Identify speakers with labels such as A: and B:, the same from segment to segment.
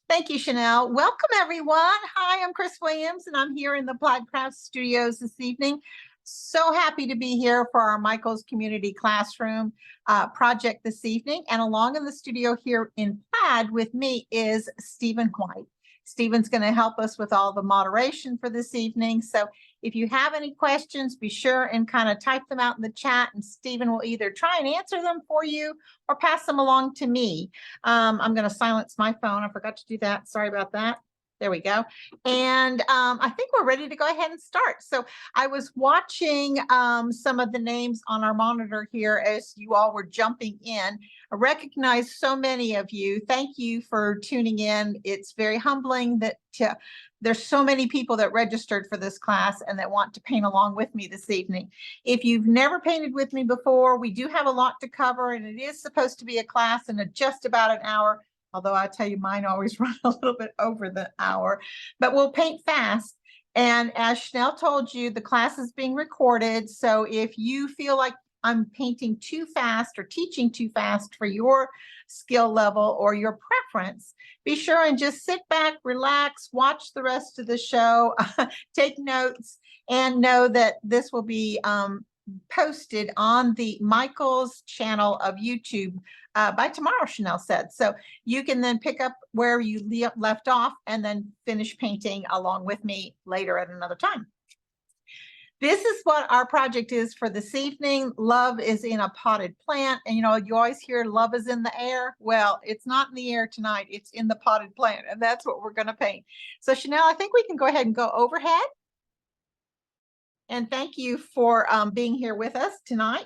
A: Thank you, Chanel. Welcome, everyone. Hi, I'm Chris Williams, and I'm here in the Applied Crafts Studios this evening. So happy to be here for our Michael's Community Classroom project this evening. And along in the studio here in Plaid with me is Stephen White. Stephen's going to help us with all the moderation for this evening. So if you have any questions, be sure and kind of type them out in the chat, and Stephen will either try and answer them for you or pass them along to me. I'm going to silence my phone. I forgot to do that. Sorry about that. There we go. And I think we're ready to go ahead and start. So I was watching some of the names on our monitor here as you all were jumping in. I recognize so many of you. Thank you for tuning in. It's very humbling that there's so many people that registered for this class and that want to paint along with me this evening. If you've never painted with me before, we do have a lot to cover, and it is supposed to be a class in just about an hour. Although I tell you, mine always run a little bit over the hour, but we'll paint fast. And as Chanel told you, the class is being recorded. So if you feel like I'm painting too fast or teaching too fast for your skill level or your preference, be sure and just sit back, relax, watch the rest of the show, take notes, and know that this will be posted on the Michael's channel of YouTube by tomorrow, Chanel said. So you can then pick up where you left off and then finish painting along with me later at another time. This is what our project is for this evening. Love is in a potted plant. And you know, you always hear love is in the air. Well, it's not in the air tonight. It's in the potted plant. And that's what we're going to paint. So Chanel, I think we can go ahead and go overhead. And thank you for being here with us tonight.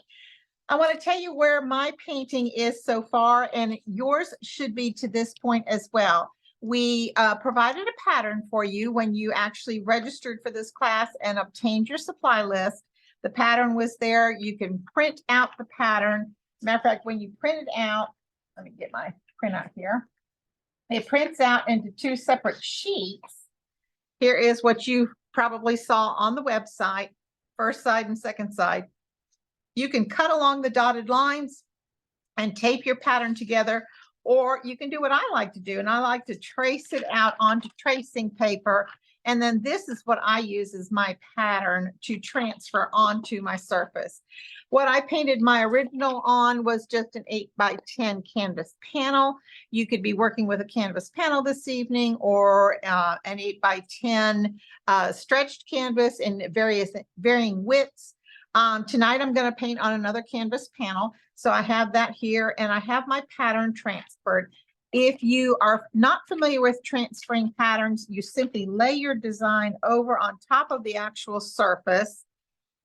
A: I want to tell you where my painting is so far, and yours should be to this point as well. We provided a pattern for you when you actually registered for this class and obtained your supply list. The pattern was there. You can print out the pattern. Matter of fact, when you print it out, let me get my printout here. It prints out into two separate sheets. Here is what you probably saw on the website, first side and second side. You can cut along the dotted lines and tape your pattern together, or you can do what I like to do, and I like to trace it out onto tracing paper. And then this is what I use as my pattern to transfer onto my surface. What I painted my original on was just an 8x10 canvas panel. You could be working with a canvas panel this evening, or an 8x10 stretched canvas in varying widths. Tonight I'm going to paint on another canvas panel. So I have that here, and I have my pattern transferred. If you are not familiar with transferring patterns, you simply lay your design over on top of the actual surface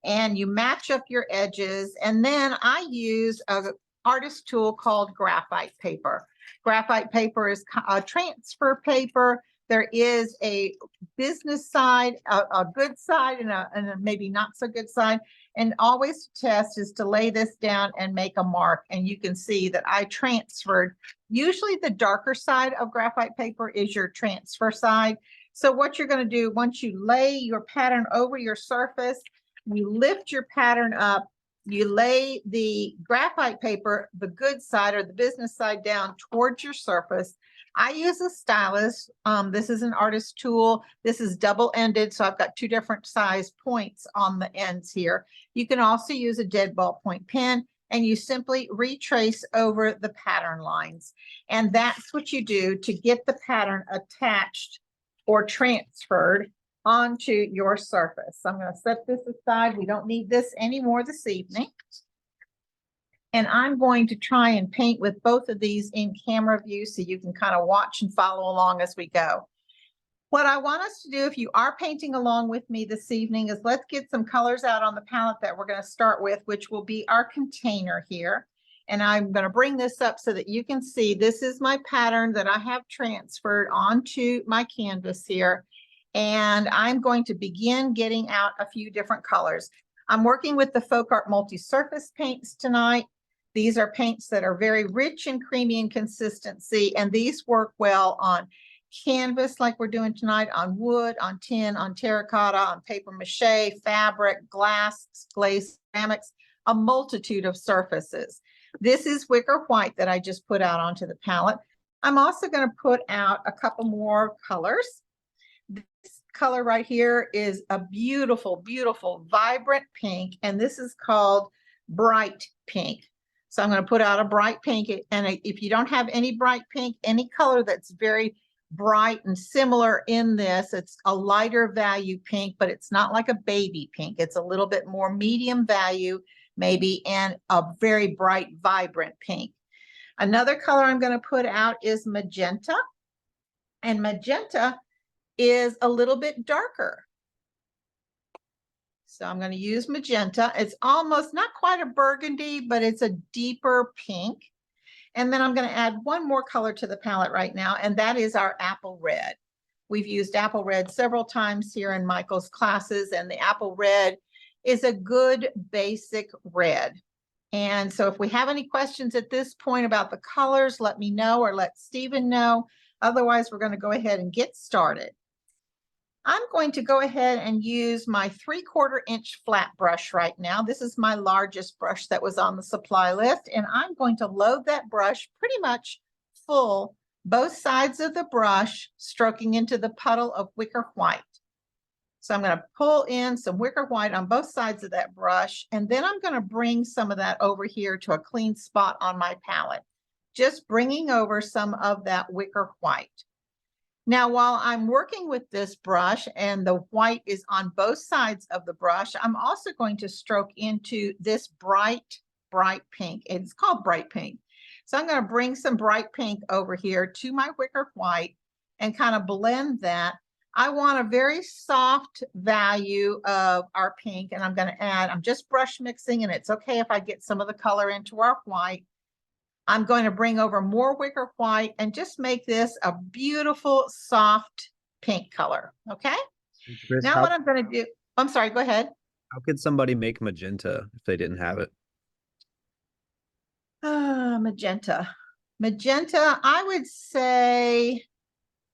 A: and you match up your edges. And then I use an artist tool called graphite paper. Graphite paper is a transfer paper. There is a business side, a good side, and a maybe not so good side. And always to test is to lay this down and make a mark. And you can see that I transferred. Usually the darker side of graphite paper is your transfer side. So what you're going to do, once you lay your pattern over your surface, you lift your pattern up, you lay the graphite paper, the good side or the business side, down towards your surface. I use a stylus. This is an artist tool. This is double-ended, so I've got two different size points on the ends here. You can also use a dead ballpoint pen, and you simply retrace over the pattern lines. And that's what you do to get the pattern attached or transferred onto your surface. So I'm going to set this aside. We don't need this anymore this evening. And I'm going to try and paint with both of these in camera view so you can kind of watch and follow along as we go. What I want us to do, if you are painting along with me this evening, is let's get some colors out on the palette that we're going to start with, which will be our container here. And I'm going to bring this up so that you can see this is my pattern that I have transferred onto my canvas here. And I'm going to begin getting out a few different colors. I'm working with the FolkArt multi-surface paints tonight. These are paints that are very rich and creamy in consistency, and these work well on canvas like we're doing tonight, on wood, on tin, on terracotta, on paper mache, fabric, glass, glaze, ceramics, a multitude of surfaces. This is Wicker White that I just put out onto the palette. I'm also going to put out a couple more colors. This color right here is a beautiful, beautiful, vibrant pink, and this is called bright pink. So I'm going to put out a bright pink, and if you don't have any bright pink, any color that's very bright and similar in this, it's a lighter value pink, but it's not like a baby pink. It's a little bit more medium value, maybe, and a very bright, vibrant pink. Another color I'm going to put out is magenta, and magenta is a little bit darker. So I'm going to use magenta. It's almost not quite a burgundy, but it's a deeper pink. And then I'm going to add one more color to the palette right now, and that is our apple red. We've used apple red several times here in Michael's classes, and the apple red is a good basic red. And so if we have any questions at this point about the colors, let me know or let Stephen know. Otherwise, we're going to go ahead and get started. I'm going to go ahead and use my 3/4 inch flat brush right now. This is my largest brush that was on the supply list, and I'm going to load that brush pretty much full, both sides of the brush, stroking into the puddle of wicker white. So I'm going to pull in some wicker white on both sides of that brush, and then I'm going to bring some of that over here to a clean spot on my palette, just bringing over some of that wicker white. Now, while I'm working with this brush and the white is on both sides of the brush, I'm also going to stroke into this bright pink. It's called bright pink. So I'm going to bring some bright pink over here to my wicker white and kind of blend that. I want a very soft value of our pink, and I'm going to add, I'm just brush mixing, and it's okay if I get some of the color into our white. I'm going to bring over more wicker white and just make this a beautiful, soft pink color. Okay.
B: Chris,
A: now what I'm going to do, I'm sorry, go ahead.
B: How could somebody make magenta if they didn't have it?
A: Magenta. Magenta, I would say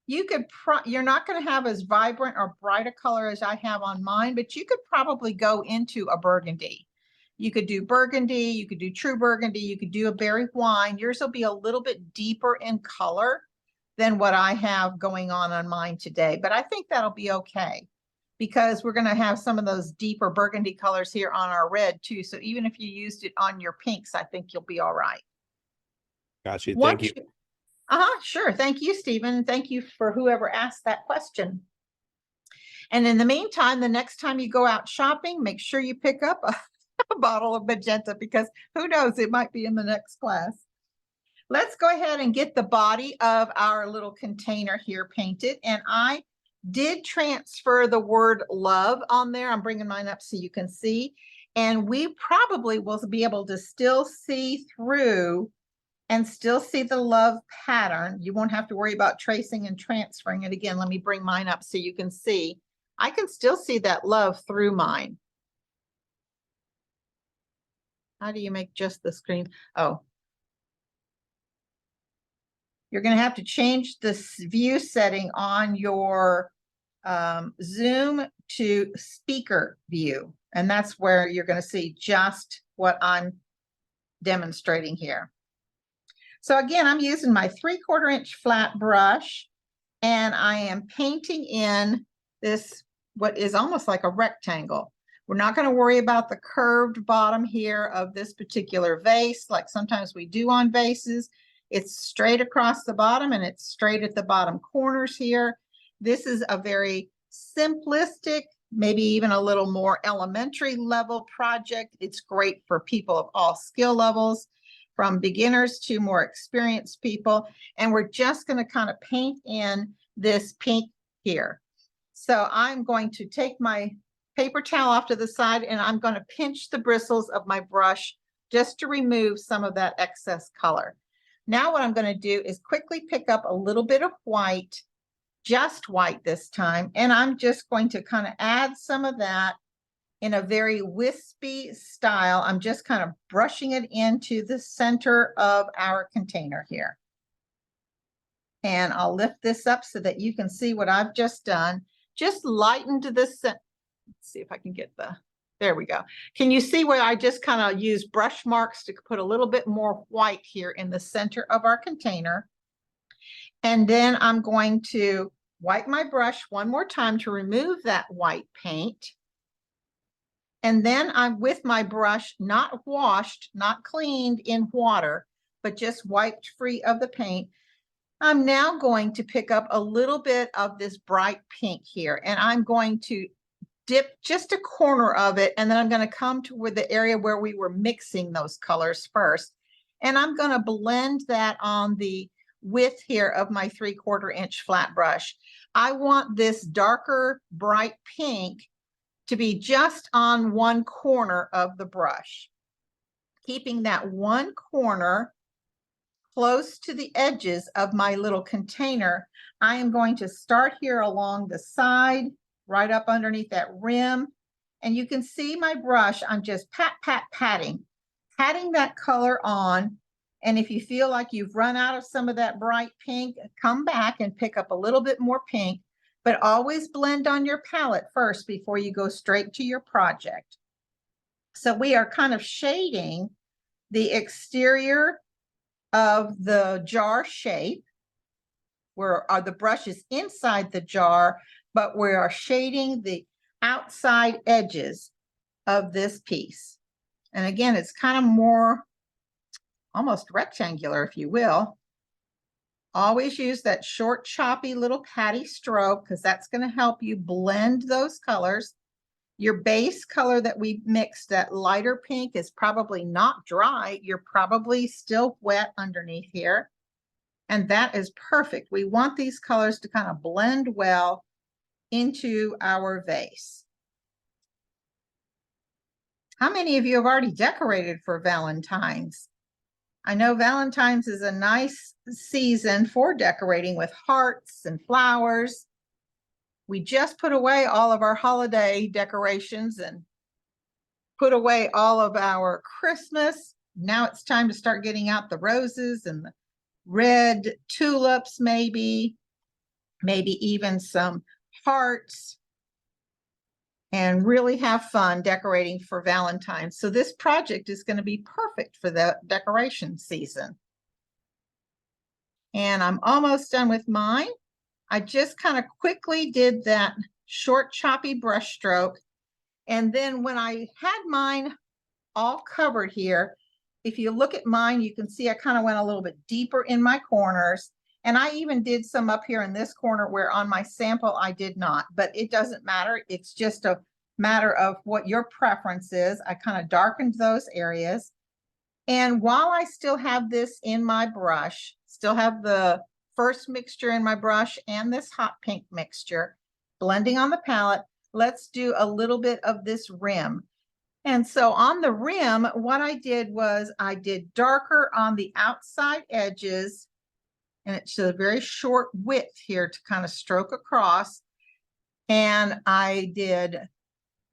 A: you could, you're not going to have as vibrant or bright a color as I have on mine, but you could probably go into a burgundy. You could do burgundy, you could do true burgundy, you could do a berry wine. Yours will be a little bit deeper in color than what I have going on mine today, but I think that'll be okay because we're going to have some of those deeper burgundy colors here on our red too. So even if you used it on your pinks, I think you'll be all right.
B: Gotcha. Thank you.
A: Sure. Thank you, Stephen. Thank you for whoever asked that question. And in the meantime, the next time you go out shopping, make sure you pick up a bottle of magenta, because who knows, it might be in the next class. Let's go ahead and get the body of our little container here painted. And I did transfer the word love on there. I'm bringing mine up so you can see. And we probably will be able to still see through and still see the love pattern. You won't have to worry about tracing and transferring it again. Let me bring mine up so you can see. I can still see that love through mine. How do you make just the screen? Oh. You're going to have to change this view setting on your Zoom to speaker view. And that's where you're going to see just what I'm demonstrating here. So again, I'm using my 3/4 inch flat brush, and I am painting in this, what is almost like a rectangle. We're not going to worry about the curved bottom here of this particular vase, like sometimes we do on vases. It's straight across the bottom and it's straight at the bottom corners here. This is a very simplistic, maybe even a little more elementary level project. It's great for people of all skill levels, from beginners to more experienced people. And we're just going to kind of paint in this pink here. So I'm going to take my paper towel off to the side, and I'm going to pinch the bristles of my brush just to remove some of that excess color. Now what I'm going to do is quickly pick up a little bit of white, just white this time, and I'm just going to kind of add some of that in a very wispy style. I'm just kind of brushing it into the center of our container here. And I'll lift this up so that you can see what I've just done. Just lightened this. Let's see if I can get there we go. Can you see where I just kind of use brush marks to put a little bit more white here in the center of our container? And then I'm going to wipe my brush one more time to remove that white paint. And then I'm with my brush, not washed, not cleaned in water, but just wiped free of the paint. I'm now going to pick up a little bit of this bright pink here, and I'm going to dip just a corner of it, and then I'm going to come to where the area where we were mixing those colors first. And I'm going to blend that on the width here of my 3/4 inch flat brush. I want this darker bright pink to be just on one corner of the brush, keeping that one corner close to the edges of my little container. I am going to start here along the side, right up underneath that rim. And you can see my brush, I'm just patting that color on. And if you feel like you've run out of some of that bright pink, come back and pick up a little bit more pink, but always blend on your palette first before you go straight to your project. So we are kind of shading the exterior of the jar shape, where the brush is inside the jar, but we are shading the outside edges of this piece. And again, it's kind of more almost rectangular, if you will. Always use that short, choppy little patty stroke, because that's going to help you blend those colors. Your base color that we mixed, that lighter pink, is probably not dry. You're probably still wet underneath here. And that is perfect. We want these colors to kind of blend well into our vase. How many of you have already decorated for Valentine's? I know Valentine's is a nice season for decorating with hearts and flowers. We just put away all of our holiday decorations and put away all of our Christmas. Now it's time to start getting out the roses and the red tulips, maybe even some hearts, and really have fun decorating for Valentine's. So this project is going to be perfect for the decoration season. And I'm almost done with mine. I just kind of quickly did that short, choppy brush stroke. And then when I had mine all covered here, if you look at mine, you can see I kind of went a little bit deeper in my corners. And I even did some up here in this corner where on my sample I did not, but it doesn't matter. It's just a matter of what your preference is. I kind of darkened those areas. And while I still have this in my brush, still have the first mixture in my brush and this hot pink mixture blending on the palette, let's do a little bit of this rim. And so on the rim, what I did was I did darker on the outside edges, and it's a very short width here to kind of stroke across. And I did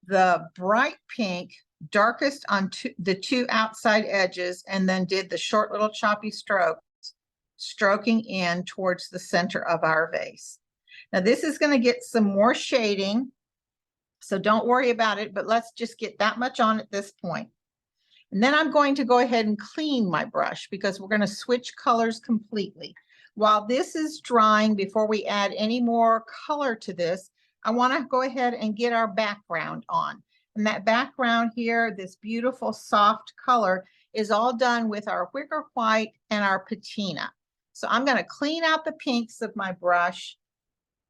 A: the bright pink darkest on the two outside edges, and then did the short little choppy strokes, stroking in towards the center of our vase. Now this is going to get some more shading, so don't worry about it, but let's just get that much on at this point. And then I'm going to go ahead and clean my brush because we're going to switch colors completely. While this is drying, before we add any more color to this, I want to go ahead and get our background on. And that background here, this beautiful soft color, is all done with our Wicker White and our Patina. So I'm going to clean out the pinks of my brush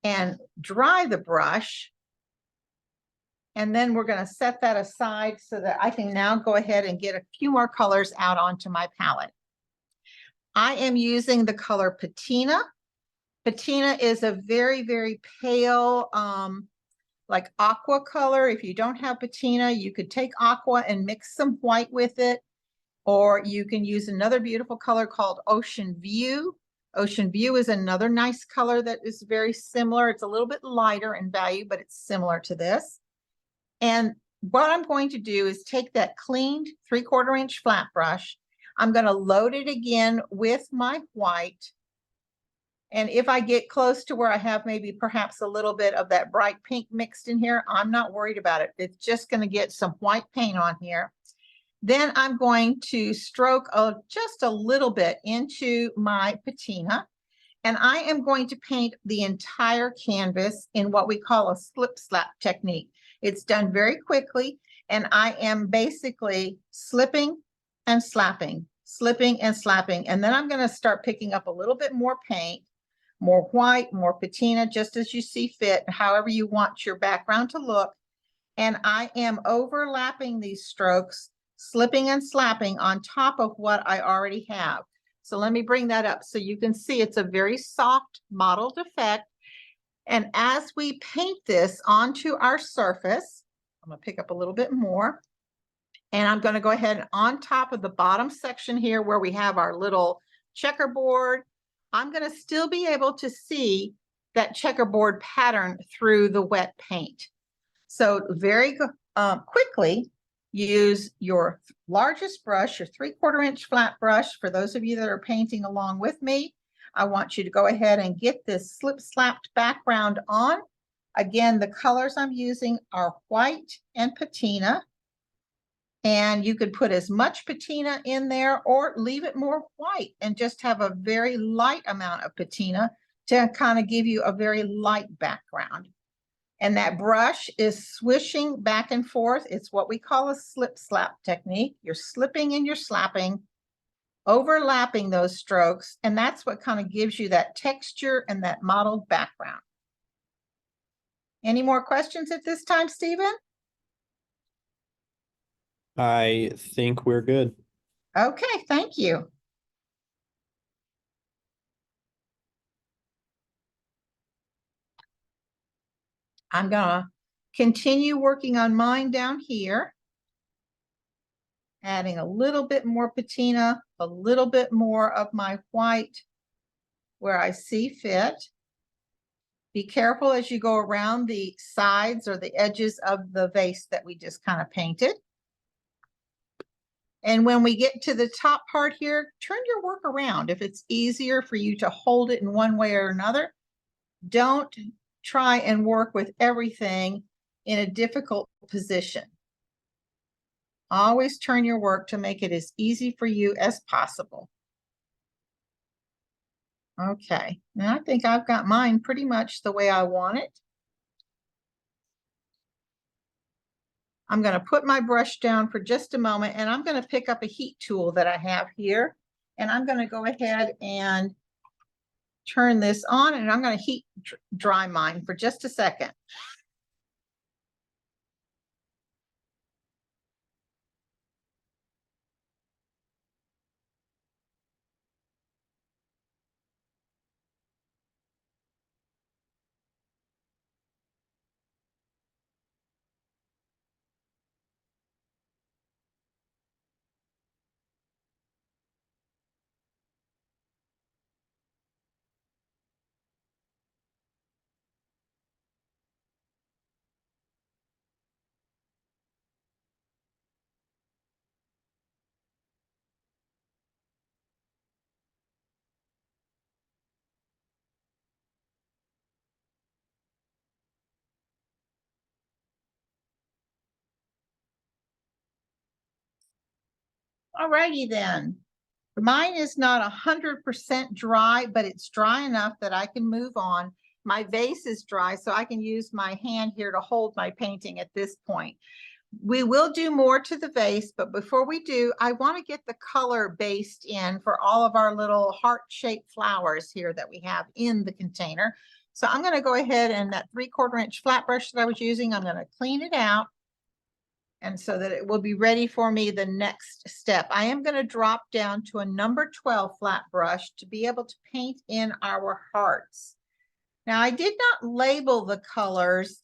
A: and dry the brush. And then we're going to set that aside so that I can now go ahead and get a few more colors out onto my palette. I am using the color Patina. Patina is a very, very pale, like aqua color. If you don't have Patina, you could take aqua and mix some white with it, or you can use another beautiful color called Ocean View. Ocean View is another nice color that is very similar. It's a little bit lighter in value, but it's similar to this. And what I'm going to do is take that cleaned 3/4 inch flat brush. I'm going to load it again with my white. And if I get close to where I have maybe perhaps a little bit of that bright pink mixed in here, I'm not worried about it. It's just going to get some white paint on here. Then I'm going to stroke just a little bit into my Patina. And I am going to paint the entire canvas in what we call a slip slap technique. It's done very quickly, and I am basically slipping and slapping, slipping and slapping. And then I'm going to start picking up a little bit more paint, more white, more patina, just as you see fit, however you want your background to look. And I am overlapping these strokes, slipping and slapping on top of what I already have. So let me bring that up so you can see it's a very soft mottled effect. And as we paint this onto our surface, I'm going to pick up a little bit more. And I'm going to go ahead and on top of the bottom section here where we have our little checkerboard, I'm going to still be able to see that checkerboard pattern through the wet paint. So very quickly, use your largest brush, your 3/4 inch flat brush. For those of you that are painting along with me, I want you to go ahead and get this slip slapped background on. Again, the colors I'm using are white and patina. And you could put as much patina in there or leave it more white and just have a very light amount of patina to kind of give you a very light background. And that brush is swishing back and forth. It's what we call a slip slap technique. You're slipping and you're slapping, overlapping those strokes. And that's what kind of gives you that texture and that mottled background. Any more questions at this time, Stephen?
B: I think we're good.
A: Okay, thank you. I'm gonna continue working on mine down here. Adding a little bit more patina, a little bit more of my white where I see fit. Be careful as you go around the sides or the edges of the vase that we just kind of painted. And when we get to the top part here, turn your work around. If it's easier for you to hold it in one way or another, don't try and work with everything in a difficult position. Always turn your work to make it as easy for you as possible. Okay, and I think I've got mine pretty much the way I want it. I'm going to put my brush down for just a moment, and I'm going to pick up a heat tool that I have here, and I'm going to go ahead and turn this on, and I'm going to heat dry mine for just a second. All righty then. Mine is not 100% dry, but it's dry enough that I can move on. My vase is dry, so I can use my hand here to hold my painting at this point. We will do more to the vase, but before we do, I want to get the color based in for all of our little heart-shaped flowers here that we have in the container. So I'm going to go ahead and that 3/4 inch flat brush that I was using, I'm going to clean it out. And so that it will be ready for me the next step. I am going to drop down to a number 12 flat brush to be able to paint in our hearts. Now, I did not label the colors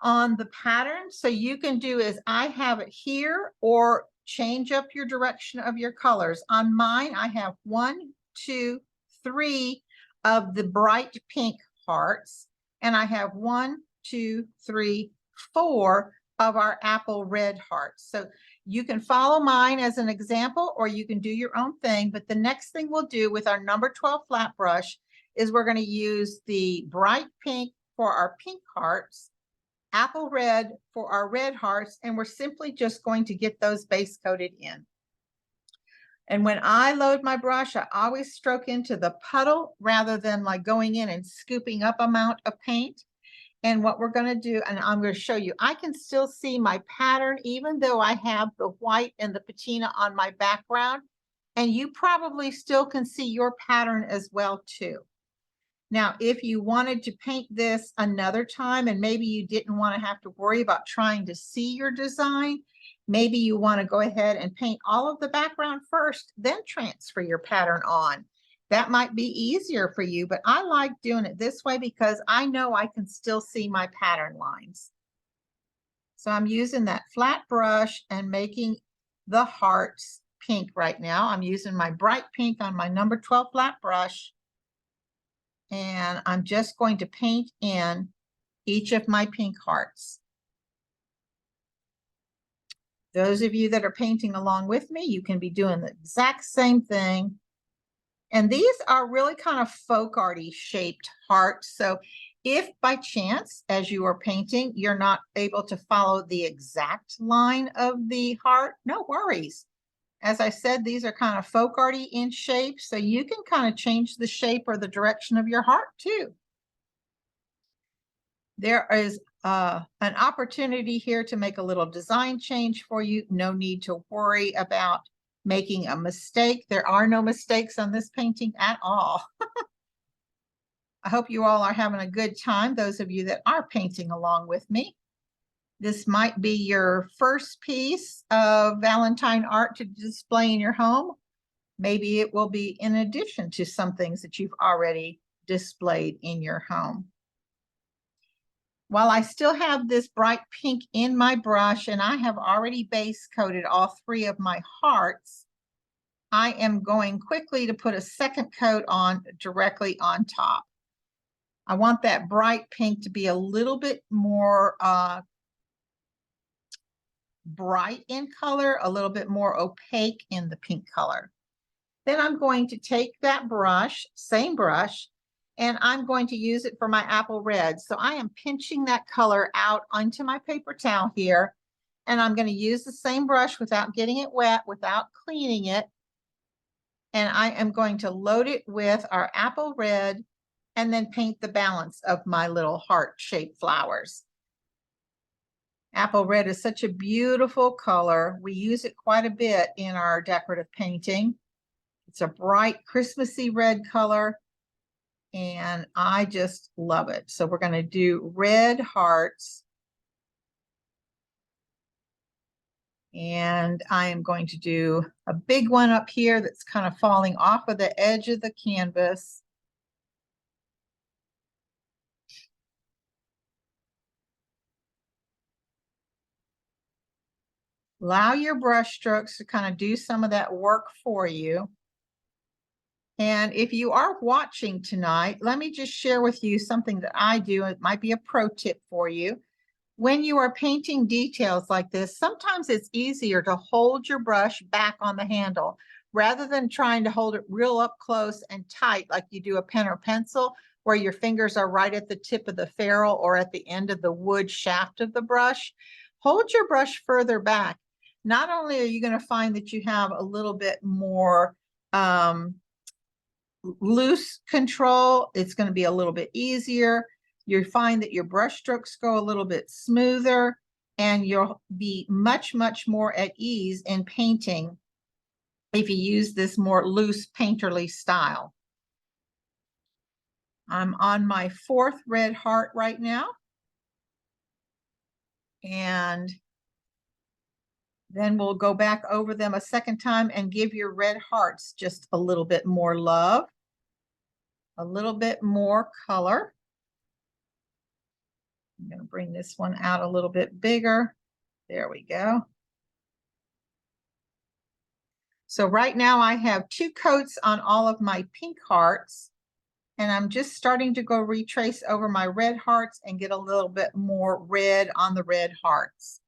A: on the pattern, so you can do as I have it here or change up your direction of your colors. On mine, I have 1, 2, 3 of the bright pink hearts, and I have 1, 2, 3, 4 of our apple red hearts. So you can follow mine as an example, or you can do your own thing. But the next thing we'll do with our number 12 flat brush is we're going to use the bright pink for our pink hearts, apple red for our red hearts, and we're simply just going to get those base coated in. And when I load my brush, I always stroke into the puddle rather than like going in and scooping up amount of paint. And what we're going to do, and I'm going to show you, I can still see my pattern even though I have the white and the patina on my background. And you probably still can see your pattern as well too. Now, if you wanted to paint this another time and maybe you didn't want to have to worry about trying to see your design, maybe you want to go ahead and paint all of the background first, then transfer your pattern on. That might be easier for you, but I like doing it this way because I know I can still see my pattern lines. So I'm using that flat brush and making the hearts pink right now. I'm using my bright pink on my number 12 flat brush. And I'm just going to paint in each of my pink hearts. Those of you that are painting along with me, you can be doing the exact same thing. And these are really kind of folk arty shaped hearts. So if by chance, as you are painting, you're not able to follow the exact line of the heart, no worries. As I said, these are kind of folk arty in shape, so you can kind of change the shape or the direction of your heart too. There is an opportunity here to make a little design change for you. No need to worry about making a mistake. There are no mistakes on this painting at all. I hope you all are having a good time, those of you that are painting along with me. This might be your first piece of Valentine art to display in your home. Maybe it will be in addition to some things that you've already displayed in your home. While I still have this bright pink in my brush and I have already base coated all three of my hearts, I am going quickly to put a second coat on directly on top. I want that bright pink to be a little bit more bright in color, a little bit more opaque in the pink color. Then I'm going to take that brush, same brush, and I'm going to use it for my apple red. So I am pinching that color out onto my paper towel here, and I'm going to use the same brush without getting it wet, without cleaning it. And I am going to load it with our apple red and then paint the balance of my little heart-shaped flowers. Apple red is such a beautiful color. We use it quite a bit in our decorative painting. It's a bright Christmassy red color, and I just love it. So we're going to do red hearts. And I am going to do a big one up here that's kind of falling off of the edge of the canvas. Allow your brush strokes to kind of do some of that work for you. And if you are watching tonight, let me just share with you something that I do. It might be a pro tip for you. When you are painting details like this, sometimes it's easier to hold your brush back on the handle rather than trying to hold it real up close and tight like you do a pen or pencil, where your fingers are right at the tip of the ferrule or at the end of the wood shaft of the brush. Hold your brush further back. Not only are you going to find that you have a little bit more loose control, it's going to be a little bit easier. You'll find that your brush strokes go a little bit smoother, and you'll be much, much more at ease in painting if you use this more loose painterly style. I'm on my fourth red heart right now. And then we'll go back over them a second time and give your red hearts just a little bit more love, a little bit more color. I'm going to bring this one out a little bit bigger. There we go. So right now I have 2 coats on all of my pink hearts, and I'm just starting to go retrace over my red hearts and get a little bit more red on the red hearts.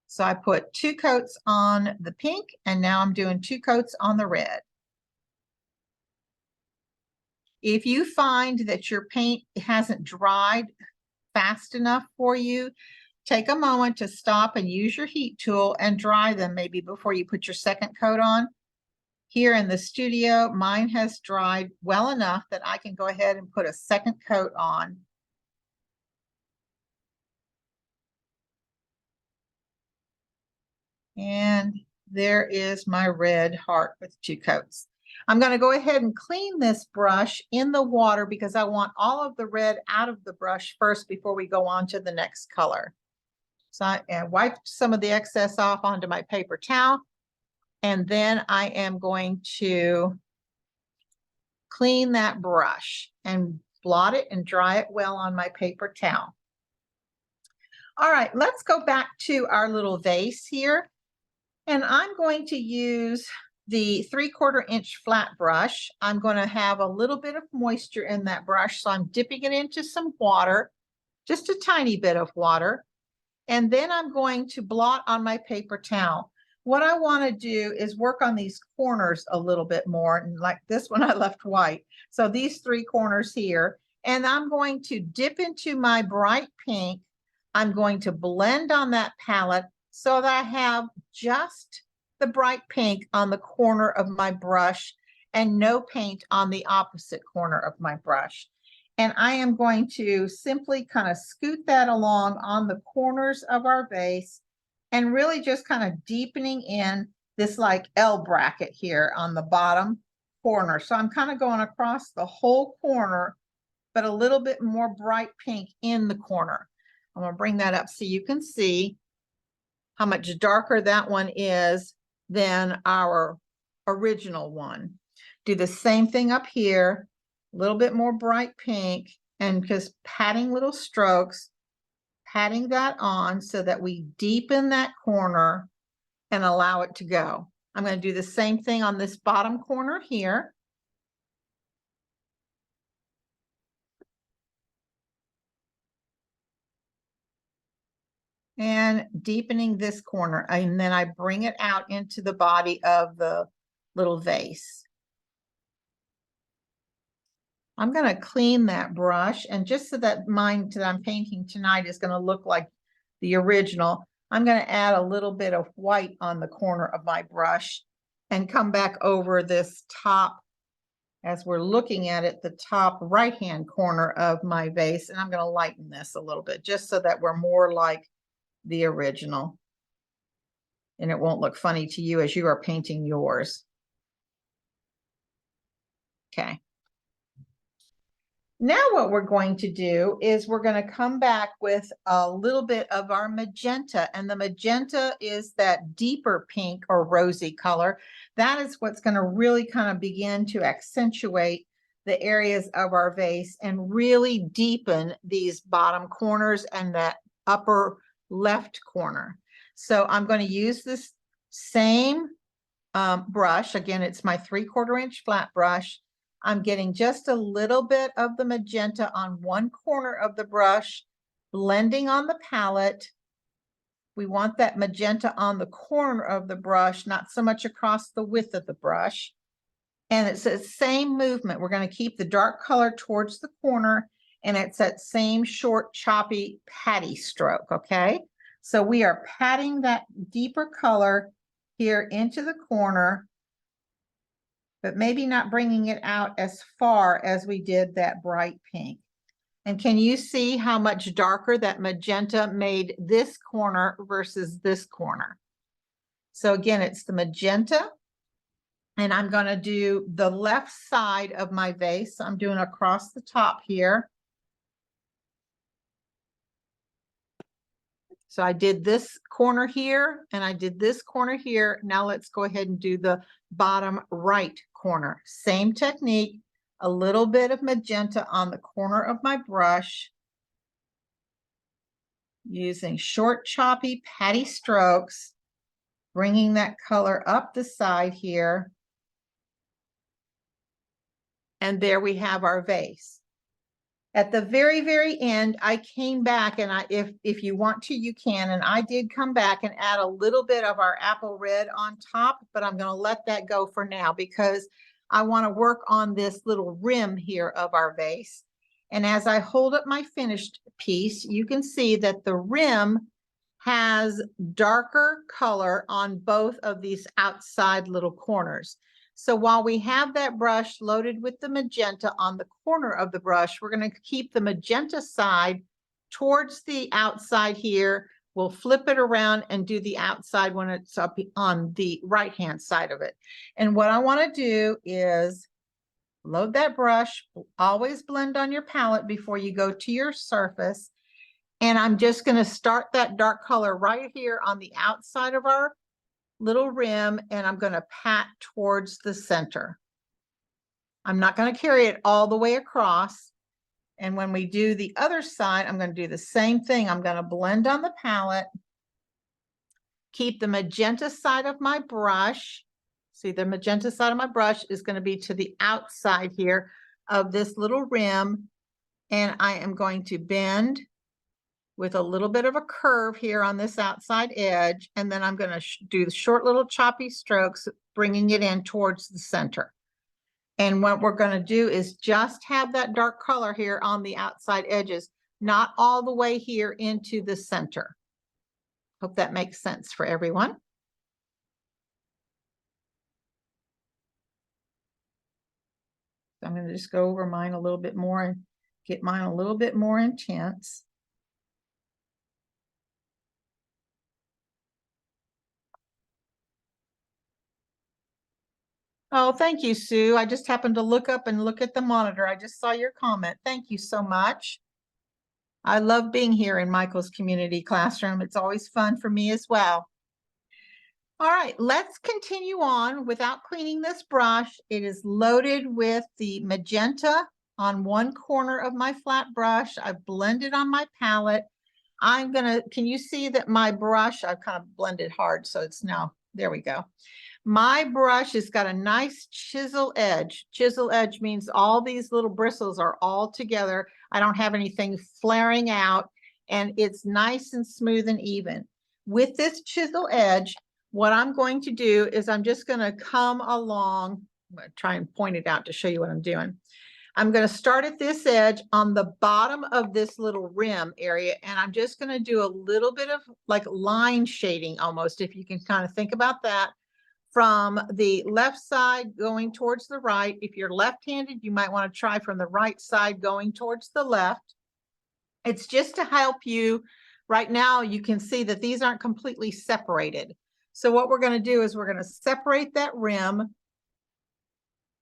A: So I put 2 coats on the pink, and now I'm doing 2 coats on the red. If you find that your paint hasn't dried fast enough for you, take a moment to stop and use your heat tool and dry them maybe before you put your second coat on. here in the studio, mine has dried well enough that I can go ahead and put a second coat on. And there is my red heart with 2 coats. I'm going to go ahead and clean this brush in the water because I want all of the red out of the brush first before we go on to the next color. So I wiped some of the excess off onto my paper towel. And then I am going to clean that brush and blot it and dry it well on my paper towel. All right, let's go back to our little vase here. And I'm going to use the 3/4 inch flat brush. I'm going to have a little bit of moisture in that brush. So I'm dipping it into some water, just a tiny bit of water. And then I'm going to blot on my paper towel. What I want to do is work on these corners a little bit more. And like this one, I left white. So these 3 corners here, and I'm going to dip into my bright pink. I'm going to blend on that palette so that I have just the bright pink on the corner of my brush and no paint on the opposite corner of my brush. And I am going to simply kind of scoot that along on the corners of our vase and really just kind of deepening in this like L bracket here on the bottom corner. So I'm kind of going across the whole corner, but a little bit more bright pink in the corner. I'm going to bring that up so you can see how much darker that one is than our original one. Do the same thing up here, a little bit more bright pink, and just patting little strokes, patting that on so that we deepen that corner and allow it to go. I'm going to do the same thing on this bottom corner here. And deepening this corner, and then I bring it out into the body of the little vase. I'm going to clean that brush, and just so that mine that I'm painting tonight is going to look like the original, I'm going to add a little bit of white on the corner of my brush and come back over this top, as we're looking at it, the top right-hand corner of my vase, and I'm going to lighten this a little bit just so that we're more like the original. And it won't look funny to you as you are painting yours. Okay. Now what we're going to do is we're going to come back with a little bit of our magenta, and the magenta is that deeper pink or rosy color. That is what's going to really kind of begin to accentuate the areas of our vase and really deepen these bottom corners and that upper left corner. So I'm going to use this same brush. Again, it's my 3/4 inch flat brush. I'm getting just a little bit of the magenta on one corner of the brush, blending on the palette. We want that magenta on the corner of the brush, not so much across the width of the brush. And it's the same movement. We're going to keep the dark color towards the corner, and it's that same short, choppy, patty stroke, okay? So we are patting that deeper color here into the corner, but maybe not bringing it out as far as we did that bright pink. And can you see how much darker that magenta made this corner versus this corner? So again, it's the magenta, and I'm going to do the left side of my vase. I'm doing across the top here. So I did this corner here, and I did this corner here. Now let's go ahead and do the bottom right corner. Same technique, a little bit of magenta on the corner of my brush, using short, choppy, patty strokes, bringing that color up the side here. And there we have our vase. At the very, very end, I came back, and if you want to, you can. And I did come back and add a little bit of our apple red on top, but I'm going to let that go for now because I want to work on this little rim here of our vase. And as I hold up my finished piece, you can see that the rim has darker color on both of these outside little corners. So while we have that brush loaded with the magenta on the corner of the brush, we're going to keep the magenta side towards the outside here. We'll flip it around and do the outside when it's up on the right-hand side of it. And what I want to do is load that brush, always blend on your palette before you go to your surface. And I'm just going to start that dark color right here on the outside of our little rim, and I'm going to pat towards the center. I'm not going to carry it all the way across. And when we do the other side, I'm going to do the same thing. I'm going to blend on the palette, keep the magenta side of my brush. See, the magenta side of my brush is going to be to the outside here of this little rim. And I am going to bend with a little bit of a curve here on this outside edge. And then I'm going to do the short little choppy strokes, bringing it in towards the center. And what we're going to do is just have that dark color here on the outside edges, not all the way here into the center. Hope that makes sense for everyone. So I'm going to just go over mine a little bit more and get mine a little bit more intense. Oh, thank you, Sue. I just happened to look up and look at the monitor. I just saw your comment. Thank you so much. I love being here in Michael's community classroom. It's always fun for me as well. All right, let's continue on without cleaning this brush. It is loaded with the magenta on one corner of my flat brush. I've blended on my palette. Can you see that my brush, I've kind of blended hard, so it's now, there we go. My brush has got a nice chisel edge. Chisel edge means all these little bristles are all together. I don't have anything flaring out, and it's nice and smooth and even. With this chisel edge, what I'm going to do is I'm just going to come along. I'm going to try and point it out to show you what I'm doing. I'm going to start at this edge on the bottom of this little rim area, and I'm just going to do a little bit of like line shading almost, if you can kind of think about that. From the left side going towards the right. If you're left-handed, you might want to try from the right side going towards the left. It's just to help you. Right now, you can see that these aren't completely separated. So what we're going to do is we're going to separate that rim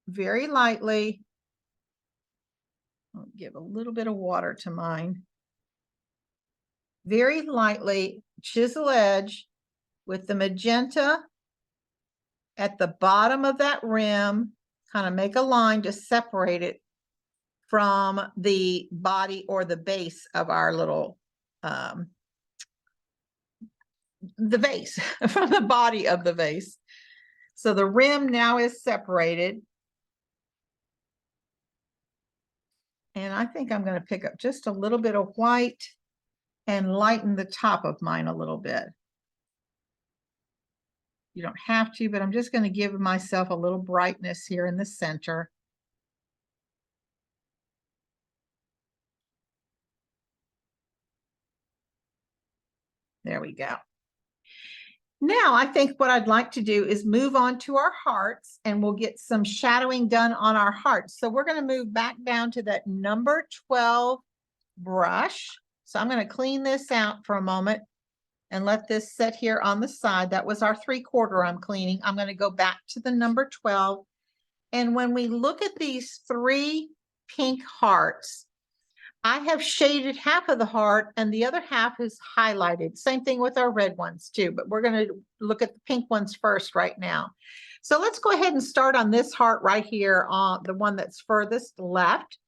A: very lightly. I'll give a little bit of water to mine. Very lightly, chisel edge with the magenta at the bottom of that rim, kind of make a line to separate it from the body or the base of our little, the vase, from the body of the vase. So the rim now is separated. And I think I'm going to pick up just a little bit of white and lighten the top of mine a little bit. You don't have to, but I'm just going to give myself a little brightness here in the center. There we go. Now, I think what I'd like to do is move on to our hearts, and we'll get some shadowing done on our hearts. So we're going to move back down to that number 12 brush. So I'm going to clean this out for a moment and let this sit here on the side. That was our 3/4 I'm cleaning. I'm going to go back to the number 12. And when we look at these 3 pink hearts, I have shaded half of the heart and the other half is highlighted. Same thing with our red ones too, but we're going to look at the pink ones first right now. So let's go ahead and start on this heart right here, on the one that's furthest left.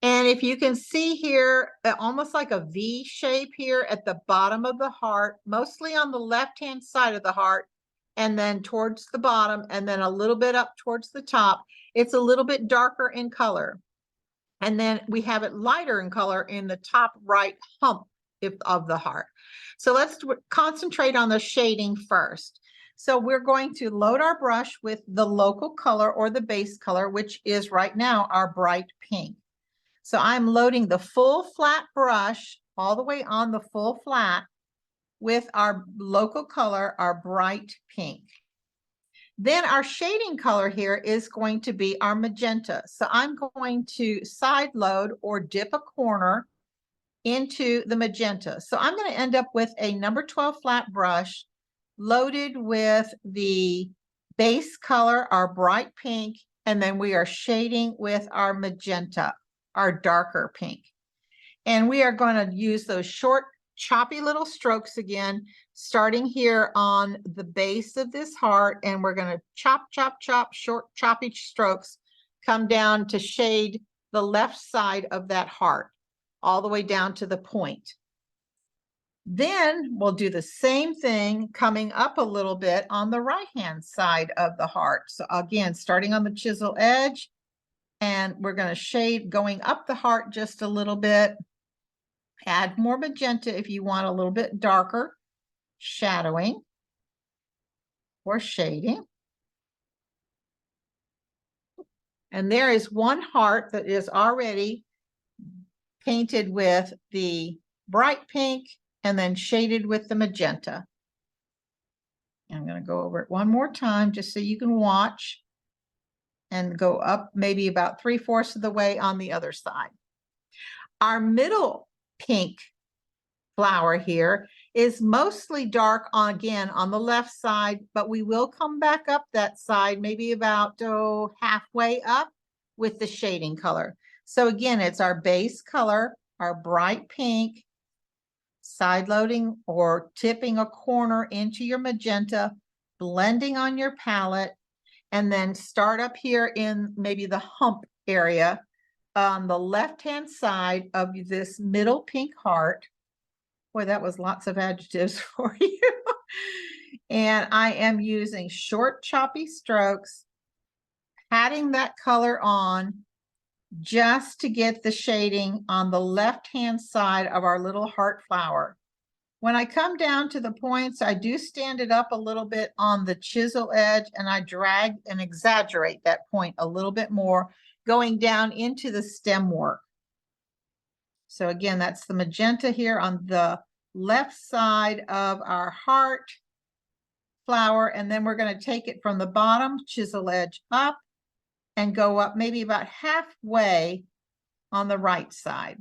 A: And if you can see here, almost like a V shape here at the bottom of the heart, mostly on the left-hand side of the heart, and then towards the bottom, and then a little bit up towards the top. It's a little bit darker in color. And then we have it lighter in color in the top right hump of the heart. So let's concentrate on the shading first. So we're going to load our brush with the local color or the base color, which is right now our bright pink. So I'm loading the full flat brush all the way on the full flat with our local color, our bright pink. Then our shading color here is going to be our magenta. So I'm going to side load or dip a corner into the magenta. So I'm going to end up with a number 12 flat brush loaded with the base color, our bright pink, and then we are shading with our magenta, our darker pink. And we are going to use those short, choppy little strokes again, starting here on the base of this heart, and we're going to chop, chop, chop, short, choppy strokes, come down to shade the left side of that heart, all the way down to the point. Then we'll do the same thing coming up a little bit on the right-hand side of the heart. So again, starting on the chisel edge, and we're going to shade going up the heart just a little bit. Add more magenta if you want a little bit darker shadowing or shading. And there is one heart that is already painted with the bright pink and then shaded with the magenta. I'm going to go over it one more time just so you can watch and go up maybe about 3/4 of the way on the other side. Our middle pink flower here is mostly dark on, again, on the left side, but we will come back up that side, maybe about halfway up with the shading color. So again, it's our base color, our bright pink, side loading or tipping a corner into your magenta, blending on your palette, and then start up here in maybe the hump area on the left-hand side of this middle pink heart. Boy, that was lots of adjectives for you. And I am using short, choppy strokes, patting that color on just to get the shading on the left-hand side of our little heart flower. When I come down to the points, I do stand it up a little bit on the chisel edge, and I drag and exaggerate that point a little bit more, going down into the stem work. So again, that's the magenta here on the left side of our heart flower, and then we're going to take it from the bottom chisel edge up and go up maybe about halfway on the right side.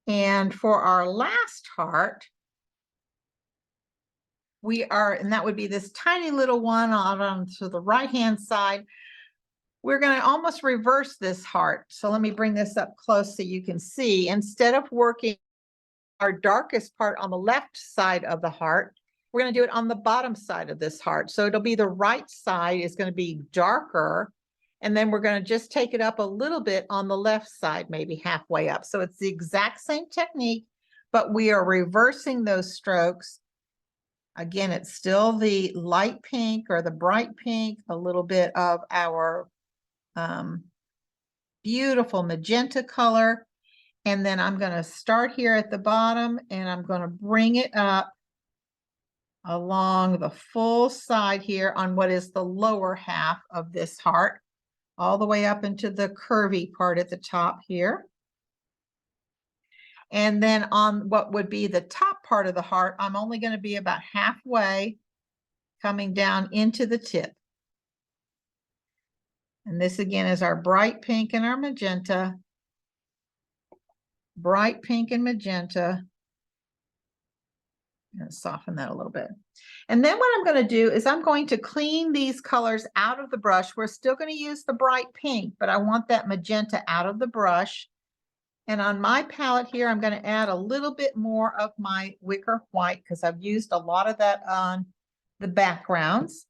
A: And for our last heart, we are, and that would be this tiny little one on to the right-hand side. We're going to almost reverse this heart. So let me bring this up close so you can see. Instead of working our darkest part on the left side of the heart, we're going to do it on the bottom side of this heart. So it'll be the right side is going to be darker. And then we're going to just take it up a little bit on the left side, maybe halfway up. So it's the exact same technique, but we are reversing those strokes. Again, it's still the light pink or the bright pink, a little bit of our beautiful magenta color. And then I'm going to start here at the bottom and I'm going to bring it up along the full side here on what is the lower half of this heart, all the way up into the curvy part at the top here. And then on what would be the top part of the heart, I'm only going to be about halfway coming down into the tip. And this again is our bright pink and our magenta. Bright pink and magenta. I'm going to soften that a little bit. And then what I'm going to do is I'm going to clean these colors out of the brush. We're still going to use the bright pink, but I want that magenta out of the brush. And on my palette here, I'm going to add a little bit more of my Wicker White because I've used a lot of that on the backgrounds.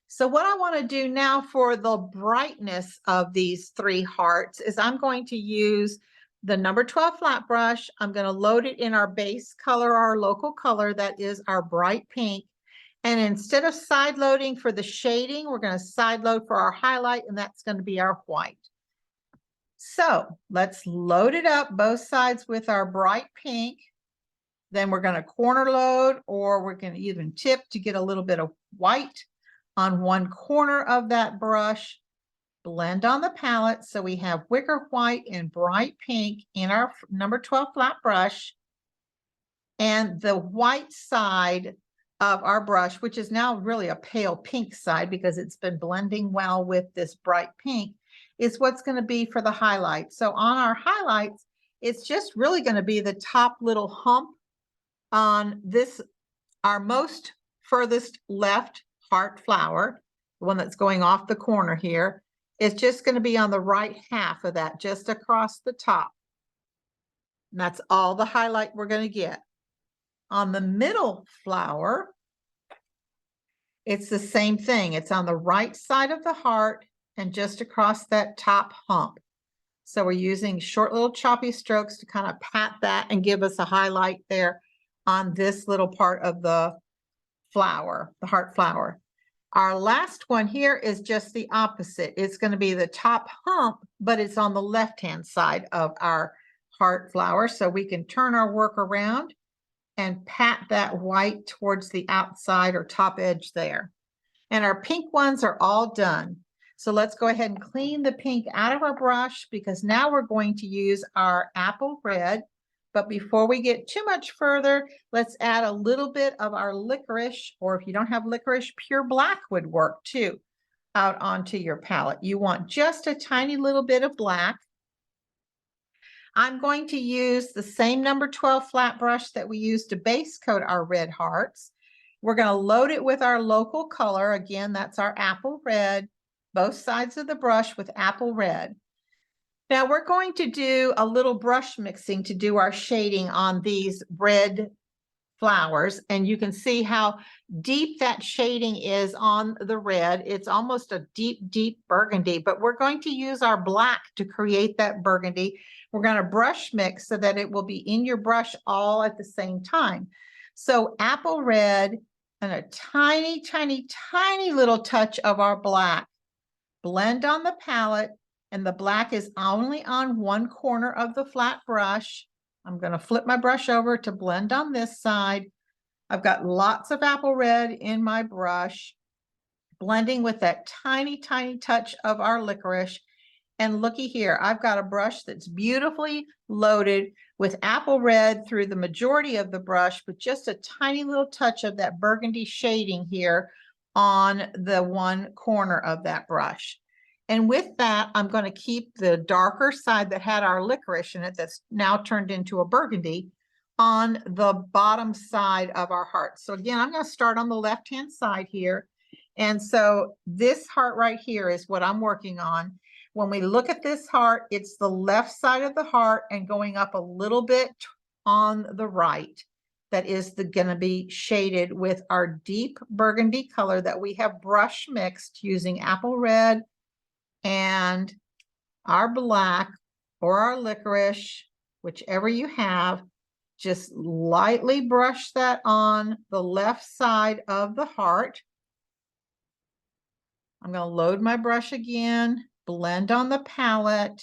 A: So what I want to do now for the brightness of these three hearts is I'm going to use the number 12 flat brush. I'm going to load it in our base color, our local color, that is our bright pink. And instead of side loading for the shading, we're going to side load for our highlight, and that's going to be our white. So let's load it up both sides with our bright pink. Then we're going to corner load, or we're going to even tip to get a little bit of white on one corner of that brush. blend on the palette. So we have Wicker White and Bright Pink in our number 12 flat brush. And the white side of our brush, which is now really a pale pink side because it's been blending well with this bright pink, is what's going to be for the highlights. So on our highlights, it's just really going to be the top little hump on this, our most furthest left heart flower, the one that's going off the corner here. It's just going to be on the right half of that, just across the top. And that's all the highlight we're going to get. On the middle flower, it's the same thing. It's on the right side of the heart and just across that top hump. So we're using short little choppy strokes to kind of pat that and give us a highlight there on this little part of the flower, the heart flower. Our last one here is just the opposite. It's going to be the top hump, but it's on the left-hand side of our heart flower. So we can turn our work around and pat that white towards the outside or top edge there. And our pink ones are all done. So let's go ahead and clean the pink out of our brush because now we're going to use our apple red. But before we get too much further, let's add a little bit of our licorice, or if you don't have licorice, pure black would work too, out onto your palette. You want just a tiny little bit of black. I'm going to use the same number 12 flat brush that we used to base coat our red hearts. We're going to load it with our local color. Again, that's our apple red, both sides of the brush with apple red. Now we're going to do a little brush mixing to do our shading on these red flowers. And you can see how deep that shading is on the red. It's almost a deep, deep burgundy, but we're going to use our black to create that burgundy. We're going to brush mix so that it will be in your brush all at the same time. So apple red and a tiny, tiny, tiny little touch of our black. Blend on the palette, and the black is only on one corner of the flat brush. I'm going to flip my brush over to blend on this side. I've got lots of apple red in my brush, blending with that tiny, tiny touch of our licorice. And looky here, I've got a brush that's beautifully loaded with apple red through the majority of the brush, with just a tiny little touch of that burgundy shading here on the one corner of that brush. And with that, I'm going to keep the darker side that had our licorice in it, that's now turned into a burgundy, on the bottom side of our heart. So again, I'm going to start on the left-hand side here. And so this heart right here is what I'm working on. When we look at this heart, it's the left side of the heart and going up a little bit on the right. That is going to be shaded with our deep burgundy color that we have brush mixed using apple red and our black or our licorice, whichever you have. Just lightly brush that on the left side of the heart. I'm going to load my brush again, blend on the palette.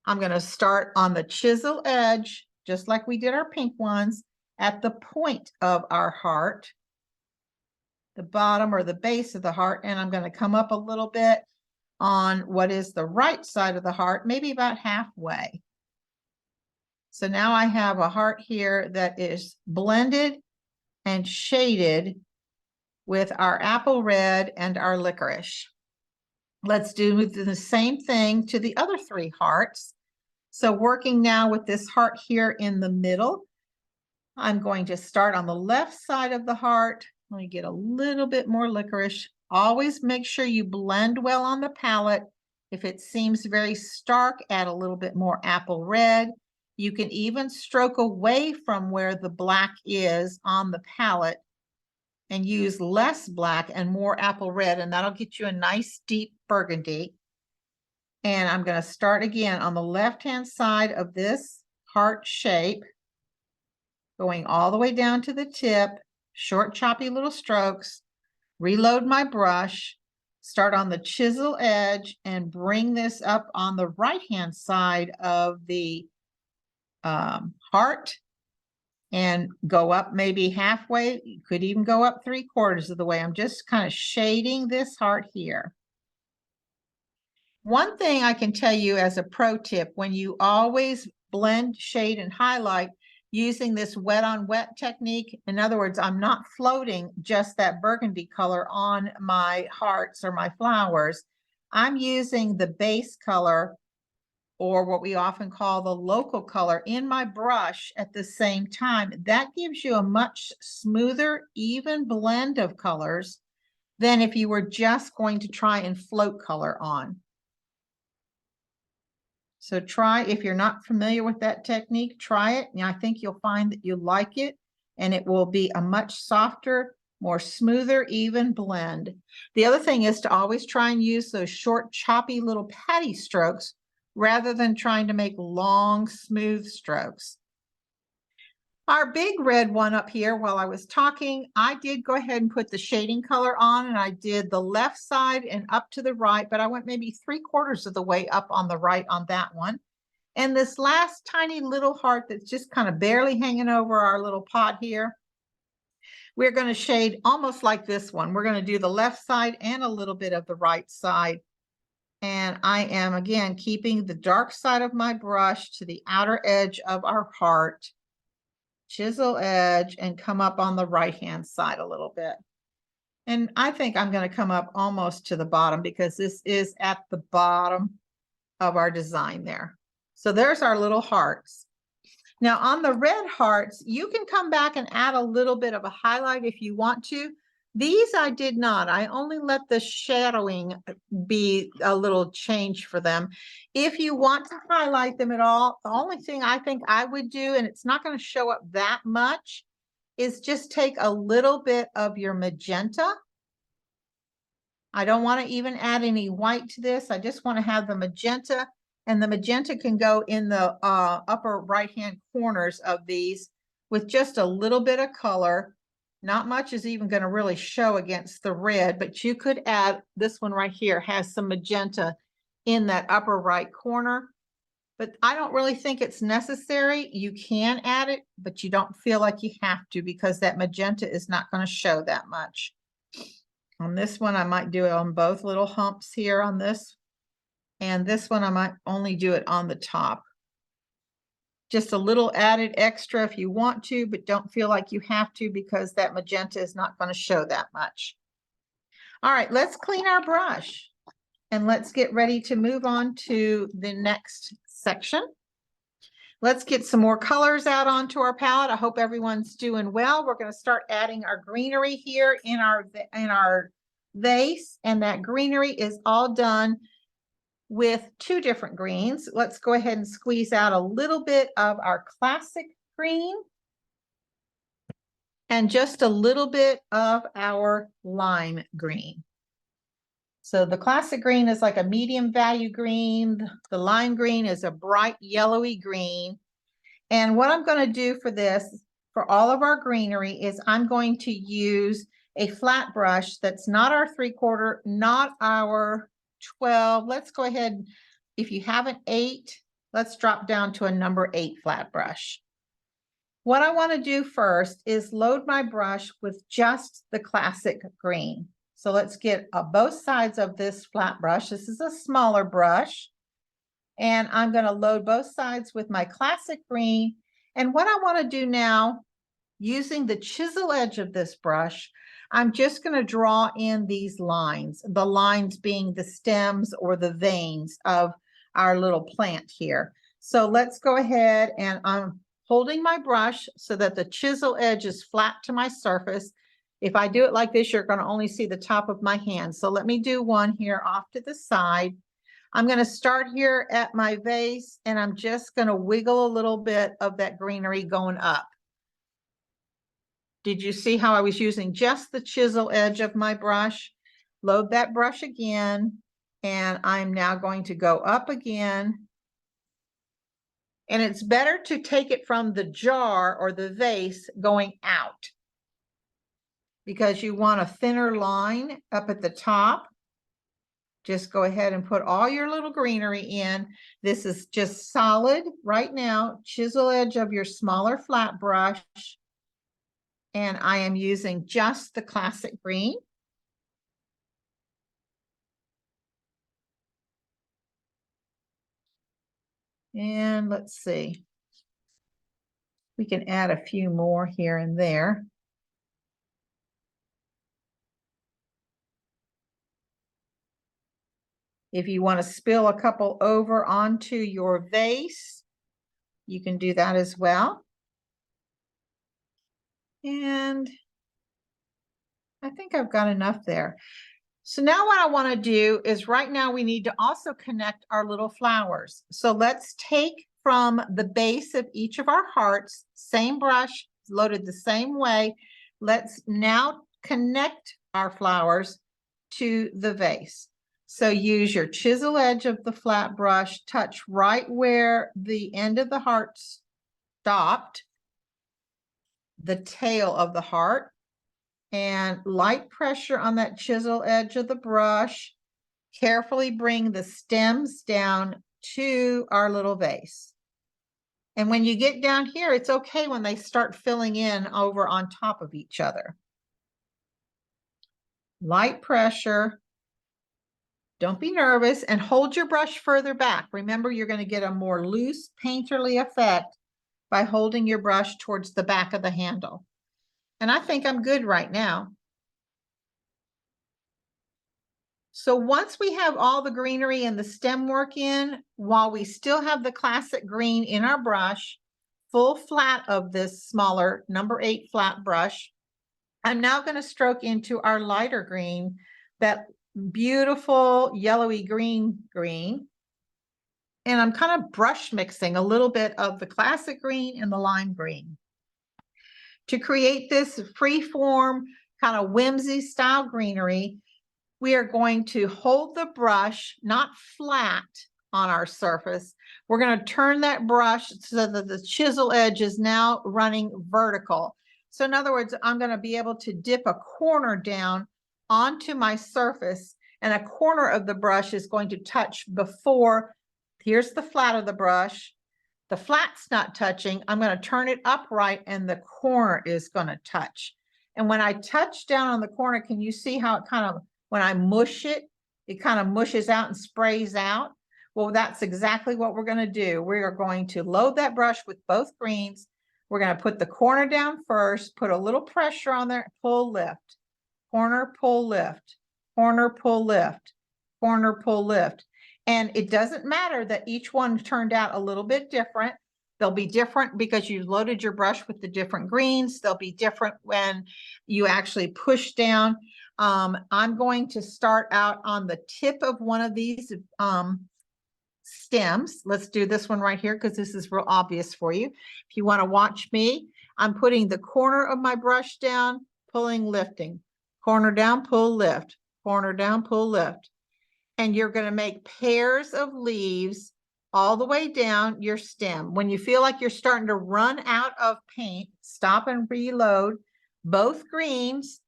A: I'm going to start on the chisel edge, just like we did our pink ones, at the point of our heart, the bottom or the base of the heart, and I'm going to come up a little bit on what is the right side of the heart, maybe about halfway. So now I have a heart here that is blended and shaded with our apple red and our licorice. Let's do the same thing to the other three hearts. So working now with this heart here in the middle, I'm going to start on the left side of the heart. Let me get a little bit more licorice. Always make sure you blend well on the palette. If it seems very stark, add a little bit more apple red. You can even stroke away from where the black is on the palette and use less black and more apple red, and that'll get you a nice deep burgundy. And I'm going to start again on the left-hand side of this heart shape, going all the way down to the tip, short choppy little strokes, reload my brush, start on the chisel edge, and bring this up on the right-hand side of the heart, and go up maybe halfway. You could even go up 3/4 of the way. I'm just kind of shading this heart here. One thing I can tell you as a pro tip, when you always blend, shade, and highlight using this wet on wet technique, in other words, I'm not floating just that burgundy color on my hearts or my flowers. I'm using the base color, or what we often call the local color, in my brush at the same time. That gives you a much smoother, even blend of colors than if you were just going to try and float color on. So try, if you're not familiar with that technique, try it. And I think you'll find that you like it, and it will be a much softer, more smoother, even blend. The other thing is to always try and use those short, choppy little patty strokes rather than trying to make long, smooth strokes. Our big red one up here, while I was talking, I did go ahead and put the shading color on, and I did the left side and up to the right, but I went maybe 3/4 of the way up on the right on that one. And this last tiny little heart that's just kind of barely hanging over our little pot here, we're going to shade almost like this one. We're going to do the left side and a little bit of the right side. And I am, again, keeping the dark side of my brush to the outer edge of our heart. Chisel edge and come up on the right-hand side a little bit. And I think I'm going to come up almost to the bottom because this is at the bottom of our design there. So there's our little hearts. Now on the red hearts, you can come back and add a little bit of a highlight if you want to. These I did not. I only let the shadowing be a little change for them. If you want to highlight them at all, the only thing I think I would do, and it's not going to show up that much, is just take a little bit of your magenta. I don't want to even add any white to this. I just want to have the magenta, and the magenta can go in the upper right-hand corners of these with just a little bit of color. Not much is even going to really show against the red, but you could add, this one right here has some magenta in that upper right corner, but I don't really think it's necessary. You can add it, but you don't feel like you have to because that magenta is not going to show that much. On this one, I might do it on both little humps here on this, and this one I might only do it on the top. Just a little added extra if you want to, but don't feel like you have to because that magenta is not going to show that much. All right, let's clean our brush and let's get ready to move on to the next section. Let's get some more colors out onto our palette. I hope everyone's doing well. We're going to start adding our greenery here in our vase, and that greenery is all done with 2 different greens. Let's go ahead and squeeze out a little bit of our classic green and just a little bit of our lime green. So the classic green is like a medium value green. The lime green is a bright yellowy green. And what I'm going to do for this, for all of our greenery, is I'm going to use a flat brush that's not our 3/4, not our 12. Let's go ahead. If you have an 8, let's drop down to a number 8 flat brush. What I want to do first is load my brush with just the classic green. So let's get both sides of this flat brush. This is a smaller brush. And I'm going to load both sides with my classic green. And what I want to do now, using the chisel edge of this brush, I'm just going to draw in these lines, the lines being the stems or the veins of our little plant here. So let's go ahead, and I'm holding my brush so that the chisel edge is flat to my surface. If I do it like this, you're going to only see the top of my hand. So let me do one here off to the side. I'm going to start here at my vase, and I'm just going to wiggle a little bit of that greenery going up. Did you see how I was using just the chisel edge of my brush? Load that brush again, and I'm now going to go up again. And it's better to take it from the jar or the vase going out, because you want a thinner line up at the top. Just go ahead and put all your little greenery in. This is just solid right now, chisel edge of your smaller flat brush. And I am using just the classic green. And let's see. We can add a few more here and there. If you want to spill a couple over onto your vase, you can do that as well. And I think I've got enough there. So now what I want to do is right now we need to also connect our little flowers. So let's take from the base of each of our hearts, same brush, loaded the same way. Let's now connect our flowers to the vase. So use your chisel edge of the flat brush, touch right where the end of the heart stopped, the tail of the heart, and light pressure on that chisel edge of the brush. Carefully bring the stems down to our little vase. And when you get down here, it's okay when they start filling in over on top of each other. Light pressure. Don't be nervous and hold your brush further back. Remember, you're going to get a more loose painterly effect by holding your brush towards the back of the handle. And I think I'm good right now. So once we have all the greenery and the stem work in, while we still have the classic green in our brush, full flat of this smaller number 8 flat brush, I'm now going to stroke into our lighter green, that beautiful yellowy green. And I'm kind of brush mixing a little bit of the classic green and the lime green to create this free form kind of whimsy style greenery. We are going to hold the brush not flat on our surface. We're going to turn that brush so that the chisel edge is now running vertical. So in other words, I'm going to be able to dip a corner down onto my surface, and a corner of the brush is going to touch before. Here's the flat of the brush. The flat's not touching. I'm going to turn it upright and the corner is going to touch. And when I touch down on the corner, can you see how it kind of, when I mush it, it kind of mushes out and sprays out? Well, that's exactly what we're going to do. We are going to load that brush with both greens. We're going to put the corner down first, put a little pressure on there, pull, lift, corner, pull, lift, corner, pull, lift, corner, pull, lift. And it doesn't matter that each one turned out a little bit different. They'll be different because you loaded your brush with the different greens. They'll be different when you actually push down. I'm going to start out on the tip of one of these stems. Let's do this one right here because this is real obvious for you. If you want to watch me, I'm putting the corner of my brush down, pulling, lifting, corner down, pull, lift, corner down, pull, lift. And you're going to make pairs of leaves all the way down your stem. When you feel like you're starting to run out of paint, stop and reload both greens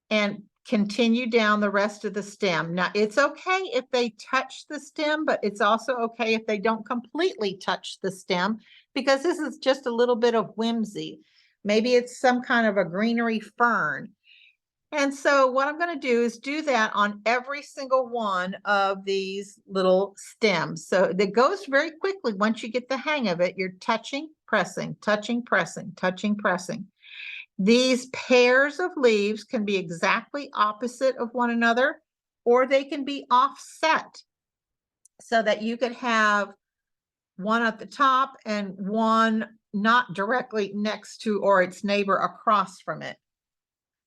A: and continue down the rest of the stem. Now, it's okay if they touch the stem, but it's also okay if they don't completely touch the stem, because this is just a little bit of whimsy. Maybe it's some kind of a greenery fern. And so what I'm going to do is do that on every single one of these little stems. So it goes very quickly. Once you get the hang of it, you're touching, pressing, touching, pressing, touching, pressing. These pairs of leaves can be exactly opposite of one another, or they can be offset so that you could have one at the top and one not directly next to or its neighbor across from it.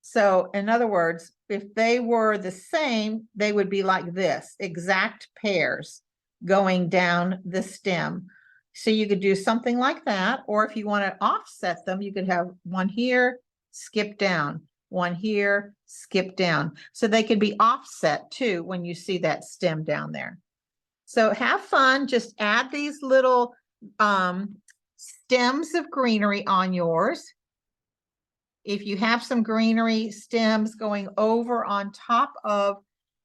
A: So in other words, if they were the same, they would be like this, exact pairs going down the stem. So you could do something like that, or if you want to offset them, you could have one here, skip down, one here, skip down. So they could be offset too when you see that stem down there. So have fun, just add these little stems of greenery on yours. If you have some greenery stems going over on top of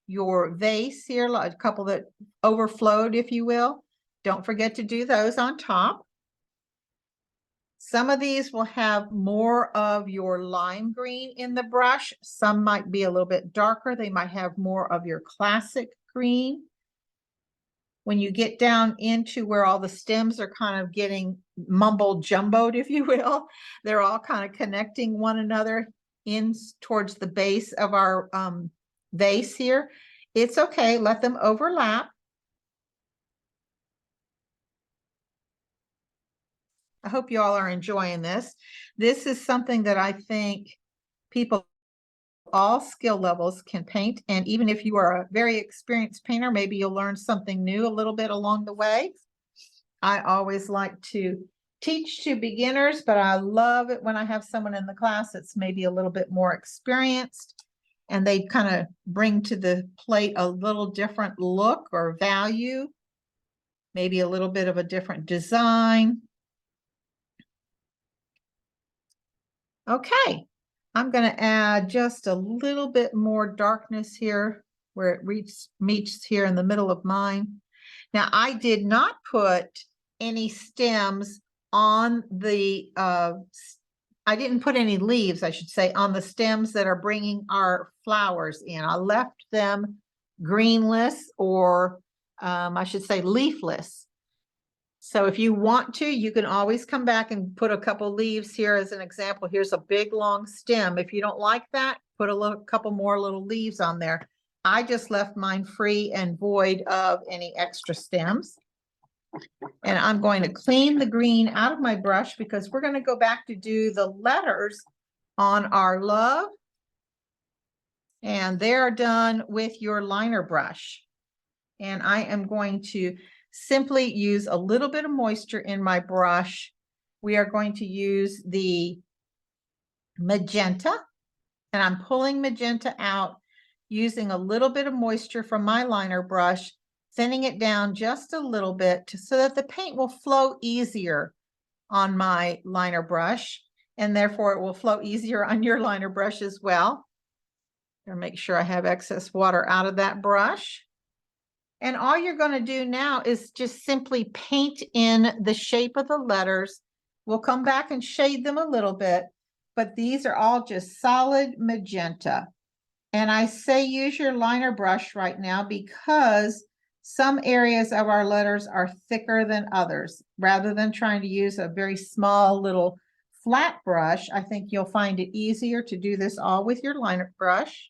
A: your vase here, a couple that overflowed, if you will, don't forget to do those on top. Some of these will have more of your lime green in the brush. Some might be a little bit darker. They might have more of your classic green. when you get down into where all the stems are kind of getting mumble jumbled, if you will, they're all kind of connecting one another in towards the base of our vase here. It's okay, let them overlap. I hope you all are enjoying this. This is something that I think people all skill levels can paint. And even if you are a very experienced painter, maybe you'll learn something new a little bit along the way. I always like to teach to beginners, but I love it when I have someone in the class that's maybe a little bit more experienced and they kind of bring to the plate a little different look or value, maybe a little bit of a different design. Okay, I'm going to add just a little bit more darkness here where it meets here in the middle of mine. Now, I did not put any stems on the, I didn't put any leaves, I should say, on the stems that are bringing our flowers in. I left them greenless or I should say leafless. So if you want to, you can always come back and put a couple leaves here as an example. Here's a big long stem. If you don't like that, put a couple more little leaves on there. I just left mine free and void of any extra stems. And I'm going to clean the green out of my brush because we're going to go back to do the letters on our love. And they're done with your liner brush. And I am going to simply use a little bit of moisture in my brush. We are going to use the magenta, and I'm pulling magenta out using a little bit of moisture from my liner brush, thinning it down just a little bit so that the paint will flow easier on my liner brush, and therefore it will flow easier on your liner brush as well. I'll make sure I have excess water out of that brush. And all you're going to do now is just simply paint in the shape of the letters. We'll come back and shade them a little bit, but these are all just solid magenta. And I say use your liner brush right now because some areas of our letters are thicker than others. Rather than trying to use a very small little flat brush, I think you'll find it easier to do this all with your liner brush.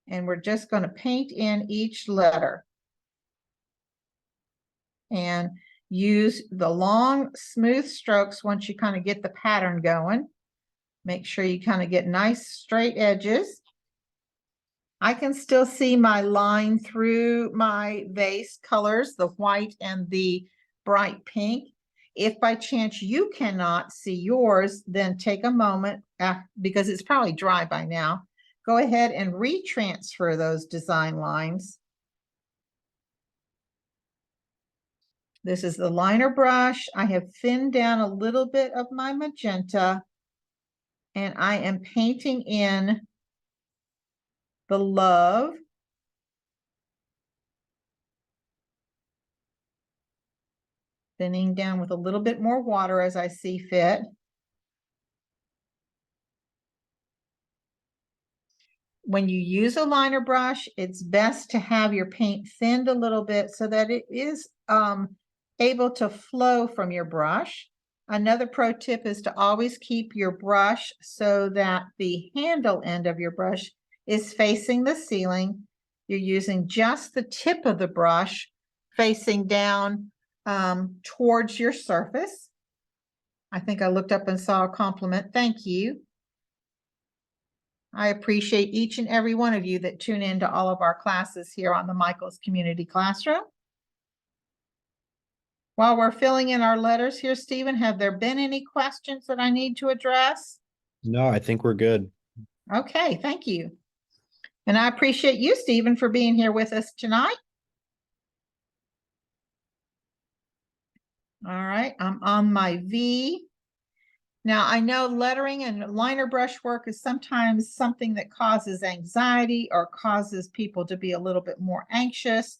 A: And we're just going to paint in each letter and use the long smooth strokes once you kind of get the pattern going. Make sure you kind of get nice straight edges. I can still see my line through my vase colors, the white and the bright pink. If by chance you cannot see yours, then take a moment because it's probably dry by now. Go ahead and retransfer those design lines. This is the liner brush. I have thinned down a little bit of my magenta, and I am painting in the love. Thinning down with a little bit more water as I see fit. When you use a liner brush, it's best to have your paint thinned a little bit so that it is able to flow from your brush. Another pro tip is to always keep your brush so that the handle end of your brush is facing the ceiling. You're using just the tip of the brush facing down towards your surface. I think I looked up and saw a compliment. Thank you. I appreciate each and every one of you that tune in to all of our classes here on the Michaels Community Classroom. While we're filling in our letters here, Stephen, have there been any questions that I need to address?
B: No, I think we're good.
A: Okay, thank you. And I appreciate you, Stephen, for being here with us tonight. All right, I'm on my V. Now, I know lettering and liner brush work is sometimes something that causes anxiety or causes people to be a little bit more anxious.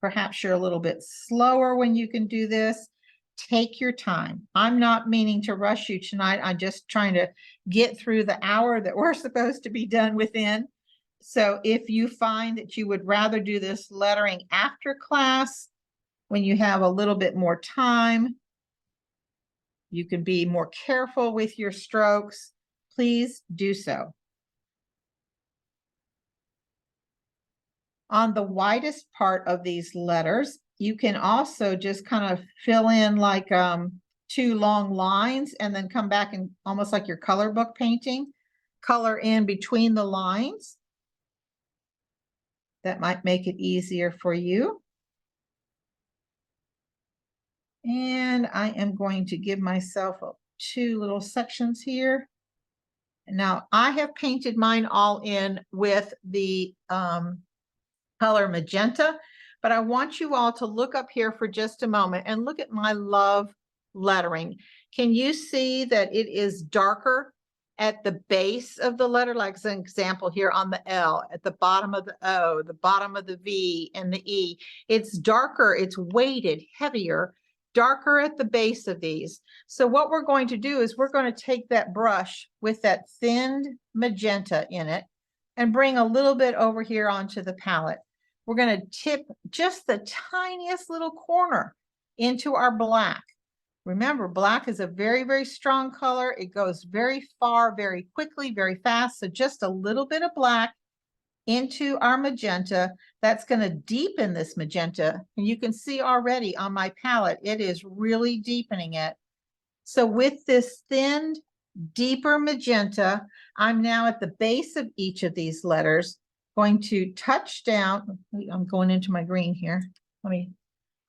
A: Perhaps you're a little bit slower when you can do this. Take your time. I'm not meaning to rush you tonight. I'm just trying to get through the hour that we're supposed to be done within. So if you find that you would rather do this lettering after class, when you have a little bit more time, you can be more careful with your strokes, please do so. On the widest part of these letters, you can also just kind of fill in like two long lines and then come back and almost like your color book painting, color in between the lines. That might make it easier for you. And I am going to give myself two little sections here. Now I have painted mine all in with the color Magenta, but I want you all to look up here for just a moment and look at my love lettering. Can you see that it is darker at the base of the letter, like as an example here on the L, at the bottom of the O, the bottom of the V and the E? It's darker, it's weighted, heavier, darker at the base of these. So what we're going to do is we're going to take that brush with that thinned magenta in it and bring a little bit over here onto the palette. We're going to tip just the tiniest little corner into our black. Remember, black is a very, very strong color. It goes very far, very quickly, very fast. So just a little bit of black into our magenta. That's going to deepen this magenta. And you can see already on my palette, it is really deepening it. So with this thinned, deeper magenta, I'm now at the base of each of these letters going to touch down. I'm going into my green here. Let me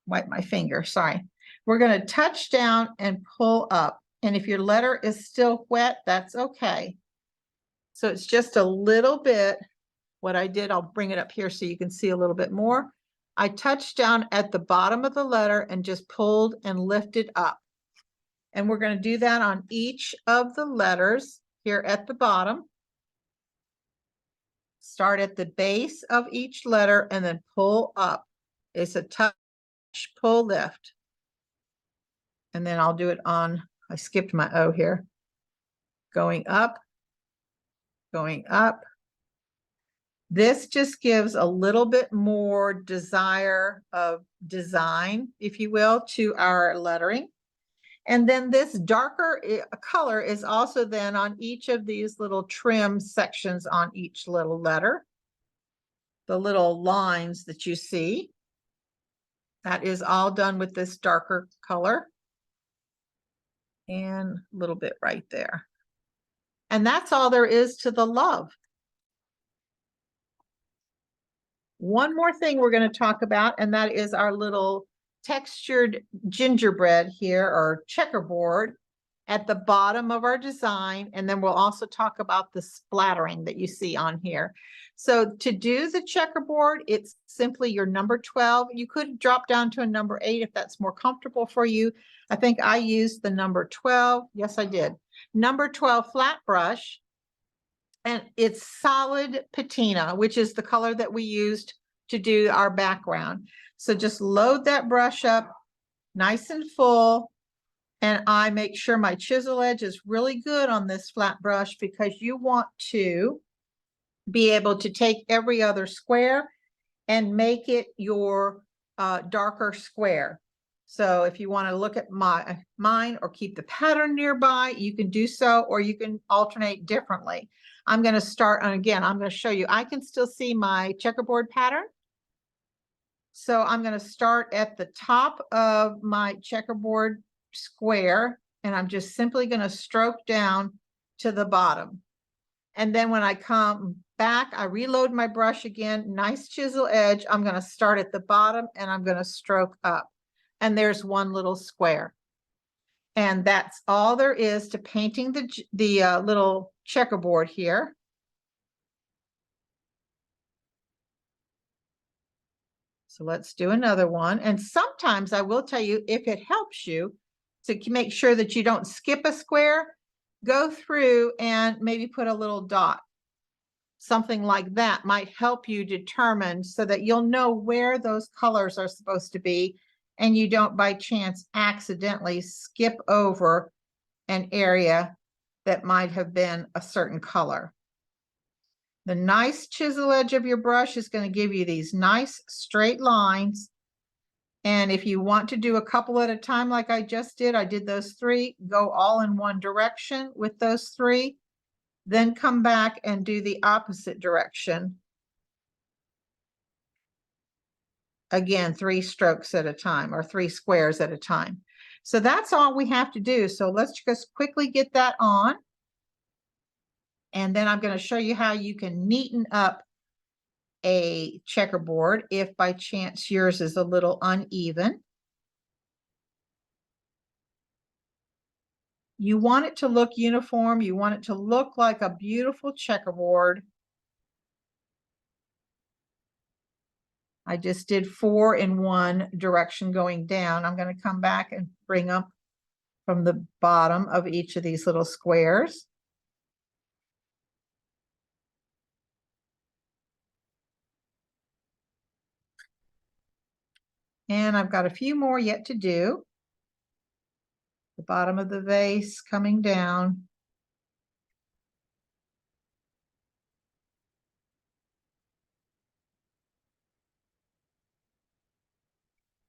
A: wipe my finger, sorry. We're going to touch down and pull up. And if your letter is still wet, that's okay. So it's just a little bit. What I did, I'll bring it up here so you can see a little bit more. I touched down at the bottom of the letter and just pulled and lifted up. And we're going to do that on each of the letters here at the bottom. Start at the base of each letter and then pull up. It's a touch, pull, lift. And then I'll do it on, I skipped my O here. Going up, going up. This just gives a little bit more desire of design, if you will, to our lettering. And then this darker color is also then on each of these little trim sections on each little letter. The little lines that you see. That is all done with this darker color. And a little bit right there. And that's all there is to the love. One more thing we're going to talk about, and that is our little textured gingerbread here, or checkerboard at the bottom of our design. And then we'll also talk about the splattering that you see on here. So to do the checkerboard, it's simply your number 12. You could drop down to a number 8 if that's more comfortable for you. I think I used the number 12. Yes, I did. Number 12 flat brush. And it's solid patina, which is the color that we used to do our background. So just load that brush up nice and full. And I make sure my chisel edge is really good on this flat brush, because you want to be able to take every other square and make it your darker square. So if you want to look at mine or keep the pattern nearby, you can do so, or you can alternate differently. I'm going to start, and again, I'm going to show you, I can still see my checkerboard pattern. So I'm going to start at the top of my checkerboard square, and I'm just simply going to stroke down to the bottom. And then when I come back, I reload my brush again, nice chisel edge. I'm going to start at the bottom and I'm going to stroke up. And there's one little square. And that's all there is to painting the little checkerboard here. So let's do another one. And sometimes I will tell you, if it helps you to make sure that you don't skip a square, go through and maybe put a little dot. Something like that might help you determine, so that you'll know where those colors are supposed to be, and you don't by chance accidentally skip over an area that might have been a certain color. The nice chisel edge of your brush is going to give you these nice straight lines. And if you want to do a couple at a time like I just did, I did those 3, go all in one direction with those 3, then come back and do the opposite direction. Again, 3 strokes at a time or 3 squares at a time. So that's all we have to do. So let's just quickly get that on. And then I'm going to show you how you can neaten up a checkerboard if by chance yours is a little uneven. You want it to look uniform. You want it to look like a beautiful checkerboard. I just did 4 in one direction going down. I'm going to come back and bring up from the bottom of each of these little squares. And I've got a few more yet to do. The bottom of the vase coming down.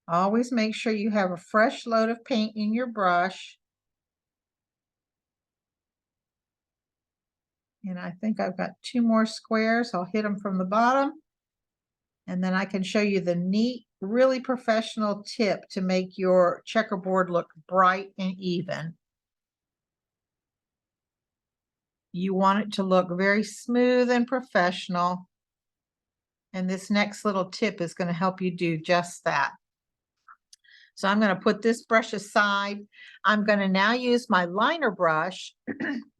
A: Always make sure you have a fresh load of paint in your brush. And I think I've got 2 more squares. I'll hit them from the bottom. And then I can show you the neat, really professional tip to make your checkerboard look bright and even. You want it to look very smooth and professional. And this next little tip is going to help you do just that. So I'm going to put this brush aside. I'm going to now use my liner brush.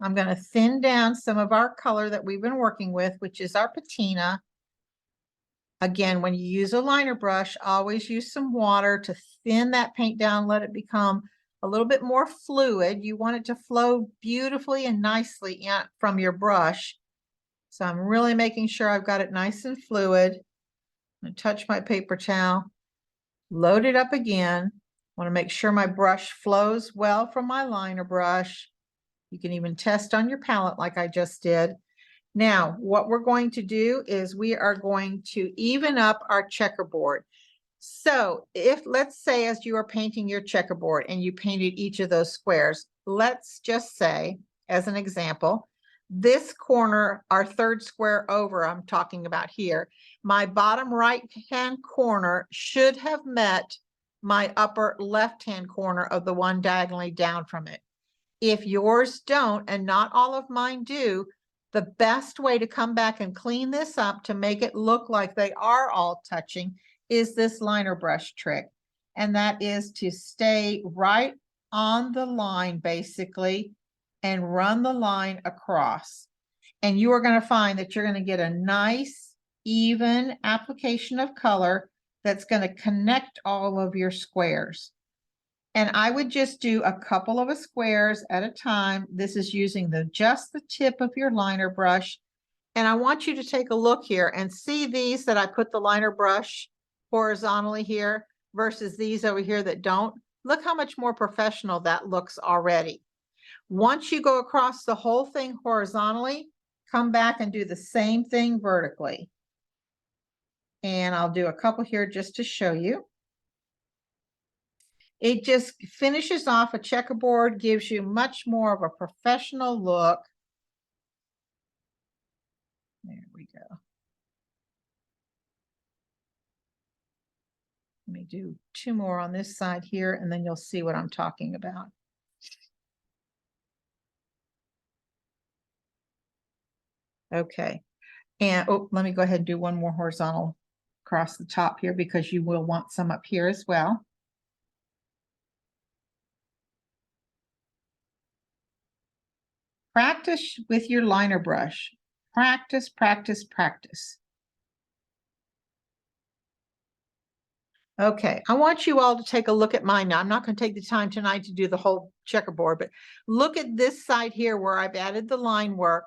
A: I'm going to thin down some of our color that we've been working with, which is our patina. Again, when you use a liner brush, always use some water to thin that paint down, let it become a little bit more fluid. You want it to flow beautifully and nicely from your brush. So I'm really making sure I've got it nice and fluid. I'm going to touch my paper towel, load it up again. I want to make sure my brush flows well from my liner brush. You can even test on your palette like I just did. Now, what we're going to do is we are going to even up our checkerboard. So if, let's say, as you are painting your checkerboard and you painted each of those squares, let's just say, as an example, this corner, our 3rd square over, I'm talking about here, my bottom right-hand corner should have met my upper left-hand corner of the one diagonally down from it. If yours don't, and not all of mine do, the best way to come back and clean this up to make it look like they are all touching is this liner brush trick. And that is to stay right on the line, basically, and run the line across. And you are going to find that you're going to get a nice, even application of color that's going to connect all of your squares. And I would just do a couple of squares at a time. This is using just the tip of your liner brush. And I want you to take a look here and see these that I put the liner brush horizontally here versus these over here that don't. Look how much more professional that looks already. Once you go across the whole thing horizontally, come back and do the same thing vertically. And I'll do a couple here just to show you. It just finishes off a checkerboard, gives you much more of a professional look. There we go. Let me do 2 more on this side here, and then you'll see what I'm talking about. Okay. And let me go ahead and do 1 more horizontal across the top here because you will want some up here as well. Practice with your liner brush. Practice, practice, practice. Okay, I want you all to take a look at mine now. I'm not going to take the time tonight to do the whole checkerboard, but look at this side here where I've added the line work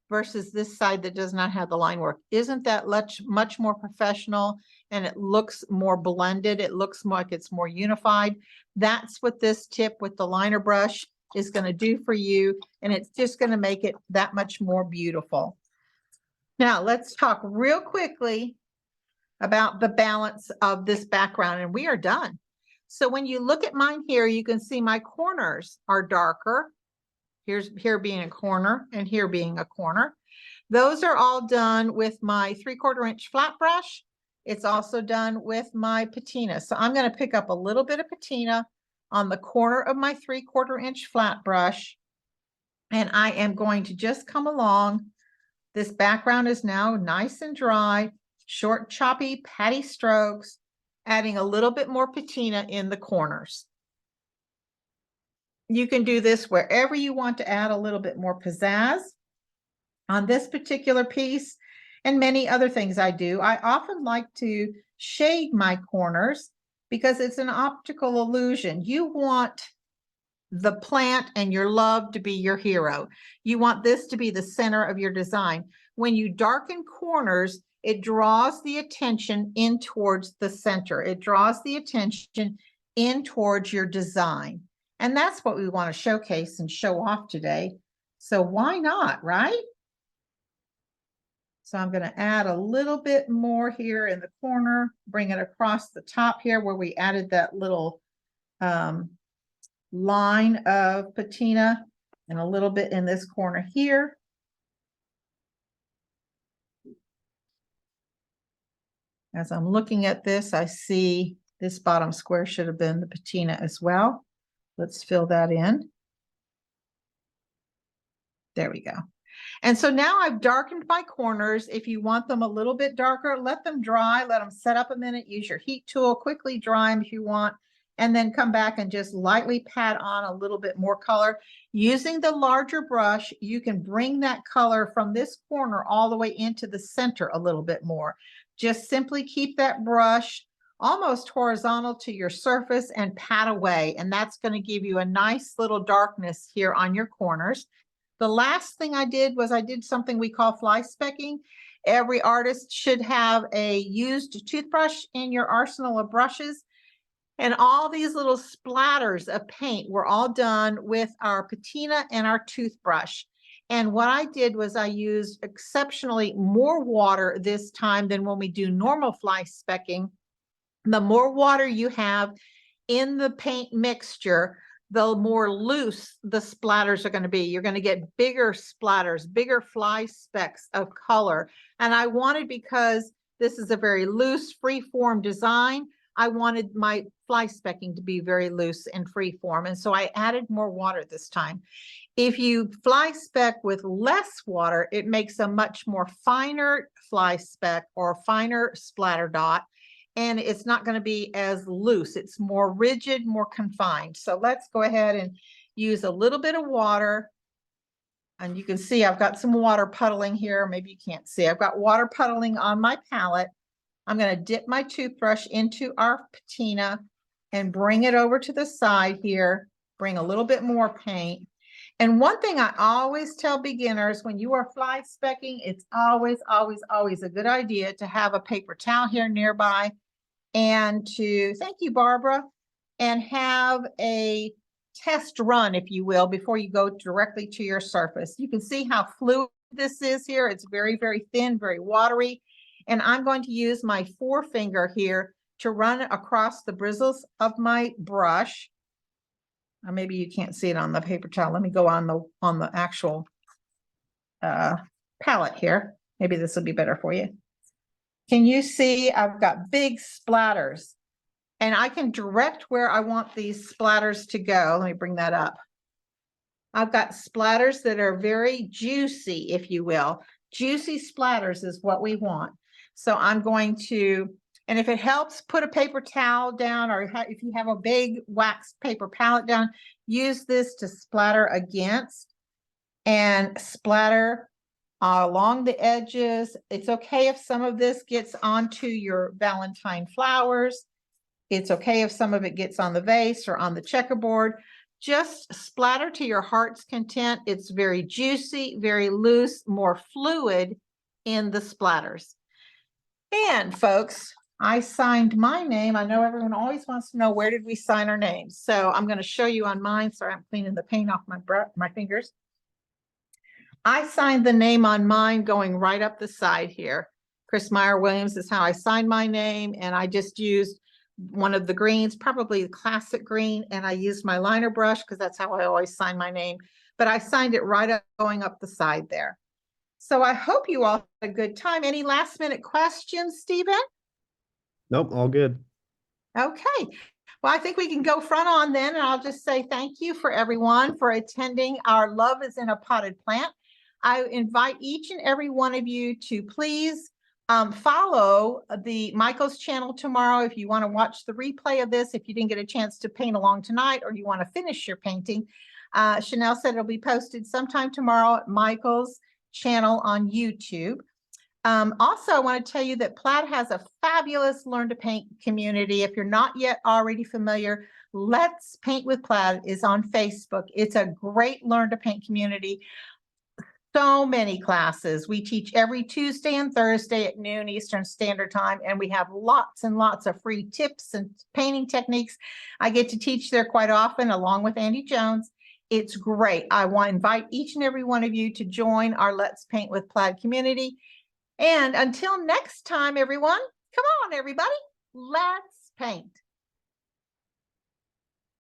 A: versus this side that does not have the line work. Isn't that much more professional, and it looks more blended? It looks like it's more unified. That's what this tip with the liner brush is going to do for you, and it's just going to make it that much more beautiful. Now let's talk real quickly about the balance of this background, and we are done. So when you look at mine here, you can see my corners are darker. Here being a corner and here being a corner. Those are all done with my 3/4 inch flat brush. It's also done with my patina. So I'm going to pick up a little bit of patina on the corner of my 3/4 inch flat brush. And I am going to just come along. This background is now nice and dry, short, choppy, patty strokes, adding a little bit more patina in the corners. You can do this wherever you want to add a little bit more pizzazz. On this particular piece and many other things I do, I often like to shade my corners because it's an optical illusion. You want the plant and your love to be your hero. You want this to be the center of your design. When you darken corners, it draws the attention in towards the center. It draws the attention in towards your design. And that's what we want to showcase and show off today. So why not, right? So I'm going to add a little bit more here in the corner, bring it across the top here where we added that little line of patina, and a little bit in this corner here. As I'm looking at this, I see this bottom square should have been the patina as well. Let's fill that in. There we go. And so now I've darkened my corners. If you want them a little bit darker, let them dry, let them set up a minute, use your heat tool, quickly dry them if you want, and then come back and just lightly pat on a little bit more color. Using the larger brush, you can bring that color from this corner all the way into the center a little bit more. Just simply keep that brush almost horizontal to your surface and pat away, and that's going to give you a nice little darkness here on your corners. The last thing I did was I did something we call fly specking. Every artist should have a used toothbrush in your arsenal of brushes. And all these little splatters of paint were all done with our patina and our toothbrush. And what I did was I used exceptionally more water this time than when we do normal fly specking. The more water you have in the paint mixture, the more loose the splatters are going to be. You're going to get bigger splatters, bigger fly specks of color. And I wanted, because this is a very loose, free-form design, I wanted my fly specking to be very loose and free form. And so I added more water this time. If you fly speck with less water, it makes a much more finer fly speck or finer splatter dot. And it's not going to be as loose. It's more rigid, more confined. So let's go ahead and use a little bit of water. And you can see I've got some water puddling here. Maybe you can't see. I've got water puddling on my palette. I'm going to dip my toothbrush into our patina and bring it over to the side here, bring a little bit more paint. And one thing I always tell beginners, when you are fly specking, it's always, always, always a good idea to have a paper towel here nearby and to, thank you, Barbara, and have a test run, if you will, before you go directly to your surface. You can see how fluid this is here. It's very, very thin, very watery. And I'm going to use my forefinger here to run across the bristles of my brush. Or maybe you can't see it on the paper towel. Let me go on the actual palette here. Maybe this will be better for you. Can you see I've got big splatters, and I can direct where I want these splatters to go. Let me bring that up. I've got splatters that are very juicy, if you will. Juicy splatters is what we want. So I'm going to, and if it helps, put a paper towel down, or if you have a big wax paper palette down, use this to splatter against and splatter along the edges. It's okay if some of this gets onto your Valentine flowers. It's okay if some of it gets on the vase or on the checkerboard. Just splatter to your heart's content. It's very juicy, very loose, more fluid in the splatters. And folks, I signed my name. I know everyone always wants to know, where did we sign our names? So I'm going to show you on mine. Sorry, I'm cleaning the paint off my fingers. I signed the name on mine going right up the side here. Chris Meyer Williams is how I signed my name, and I just used one of the greens, probably the classic green, and I used my liner brush because that's how I always sign my name. But I signed it right up going up the side there. So I hope you all had a good time. Any last minute questions, Stephen?
B: Nope, all good.
A: Okay. Well, I think we can go front on then, and I'll just say thank you for everyone for attending our Love is in a Potted Plant. I invite each and every one of you to please follow the Michael's channel tomorrow if you want to watch the replay of this, if you didn't get a chance to paint along tonight or you want to finish your painting. Chanel said it'll be posted sometime tomorrow at Michael's channel on YouTube. Also, I want to tell you that Plaid has a fabulous Learn to Paint community. If you're not yet already familiar, Let's Paint with Plaid is on Facebook. It's a great Learn to Paint community. So many classes. We teach every Tuesday and Thursday at noon Eastern Standard Time, and we have lots and lots of free tips and painting techniques. I get to teach there quite often along with Andy Jones. It's great. I want to invite each and every one of you to join our Let's Paint with Plaid community. And until next time, everyone, come on, everybody, let's paint.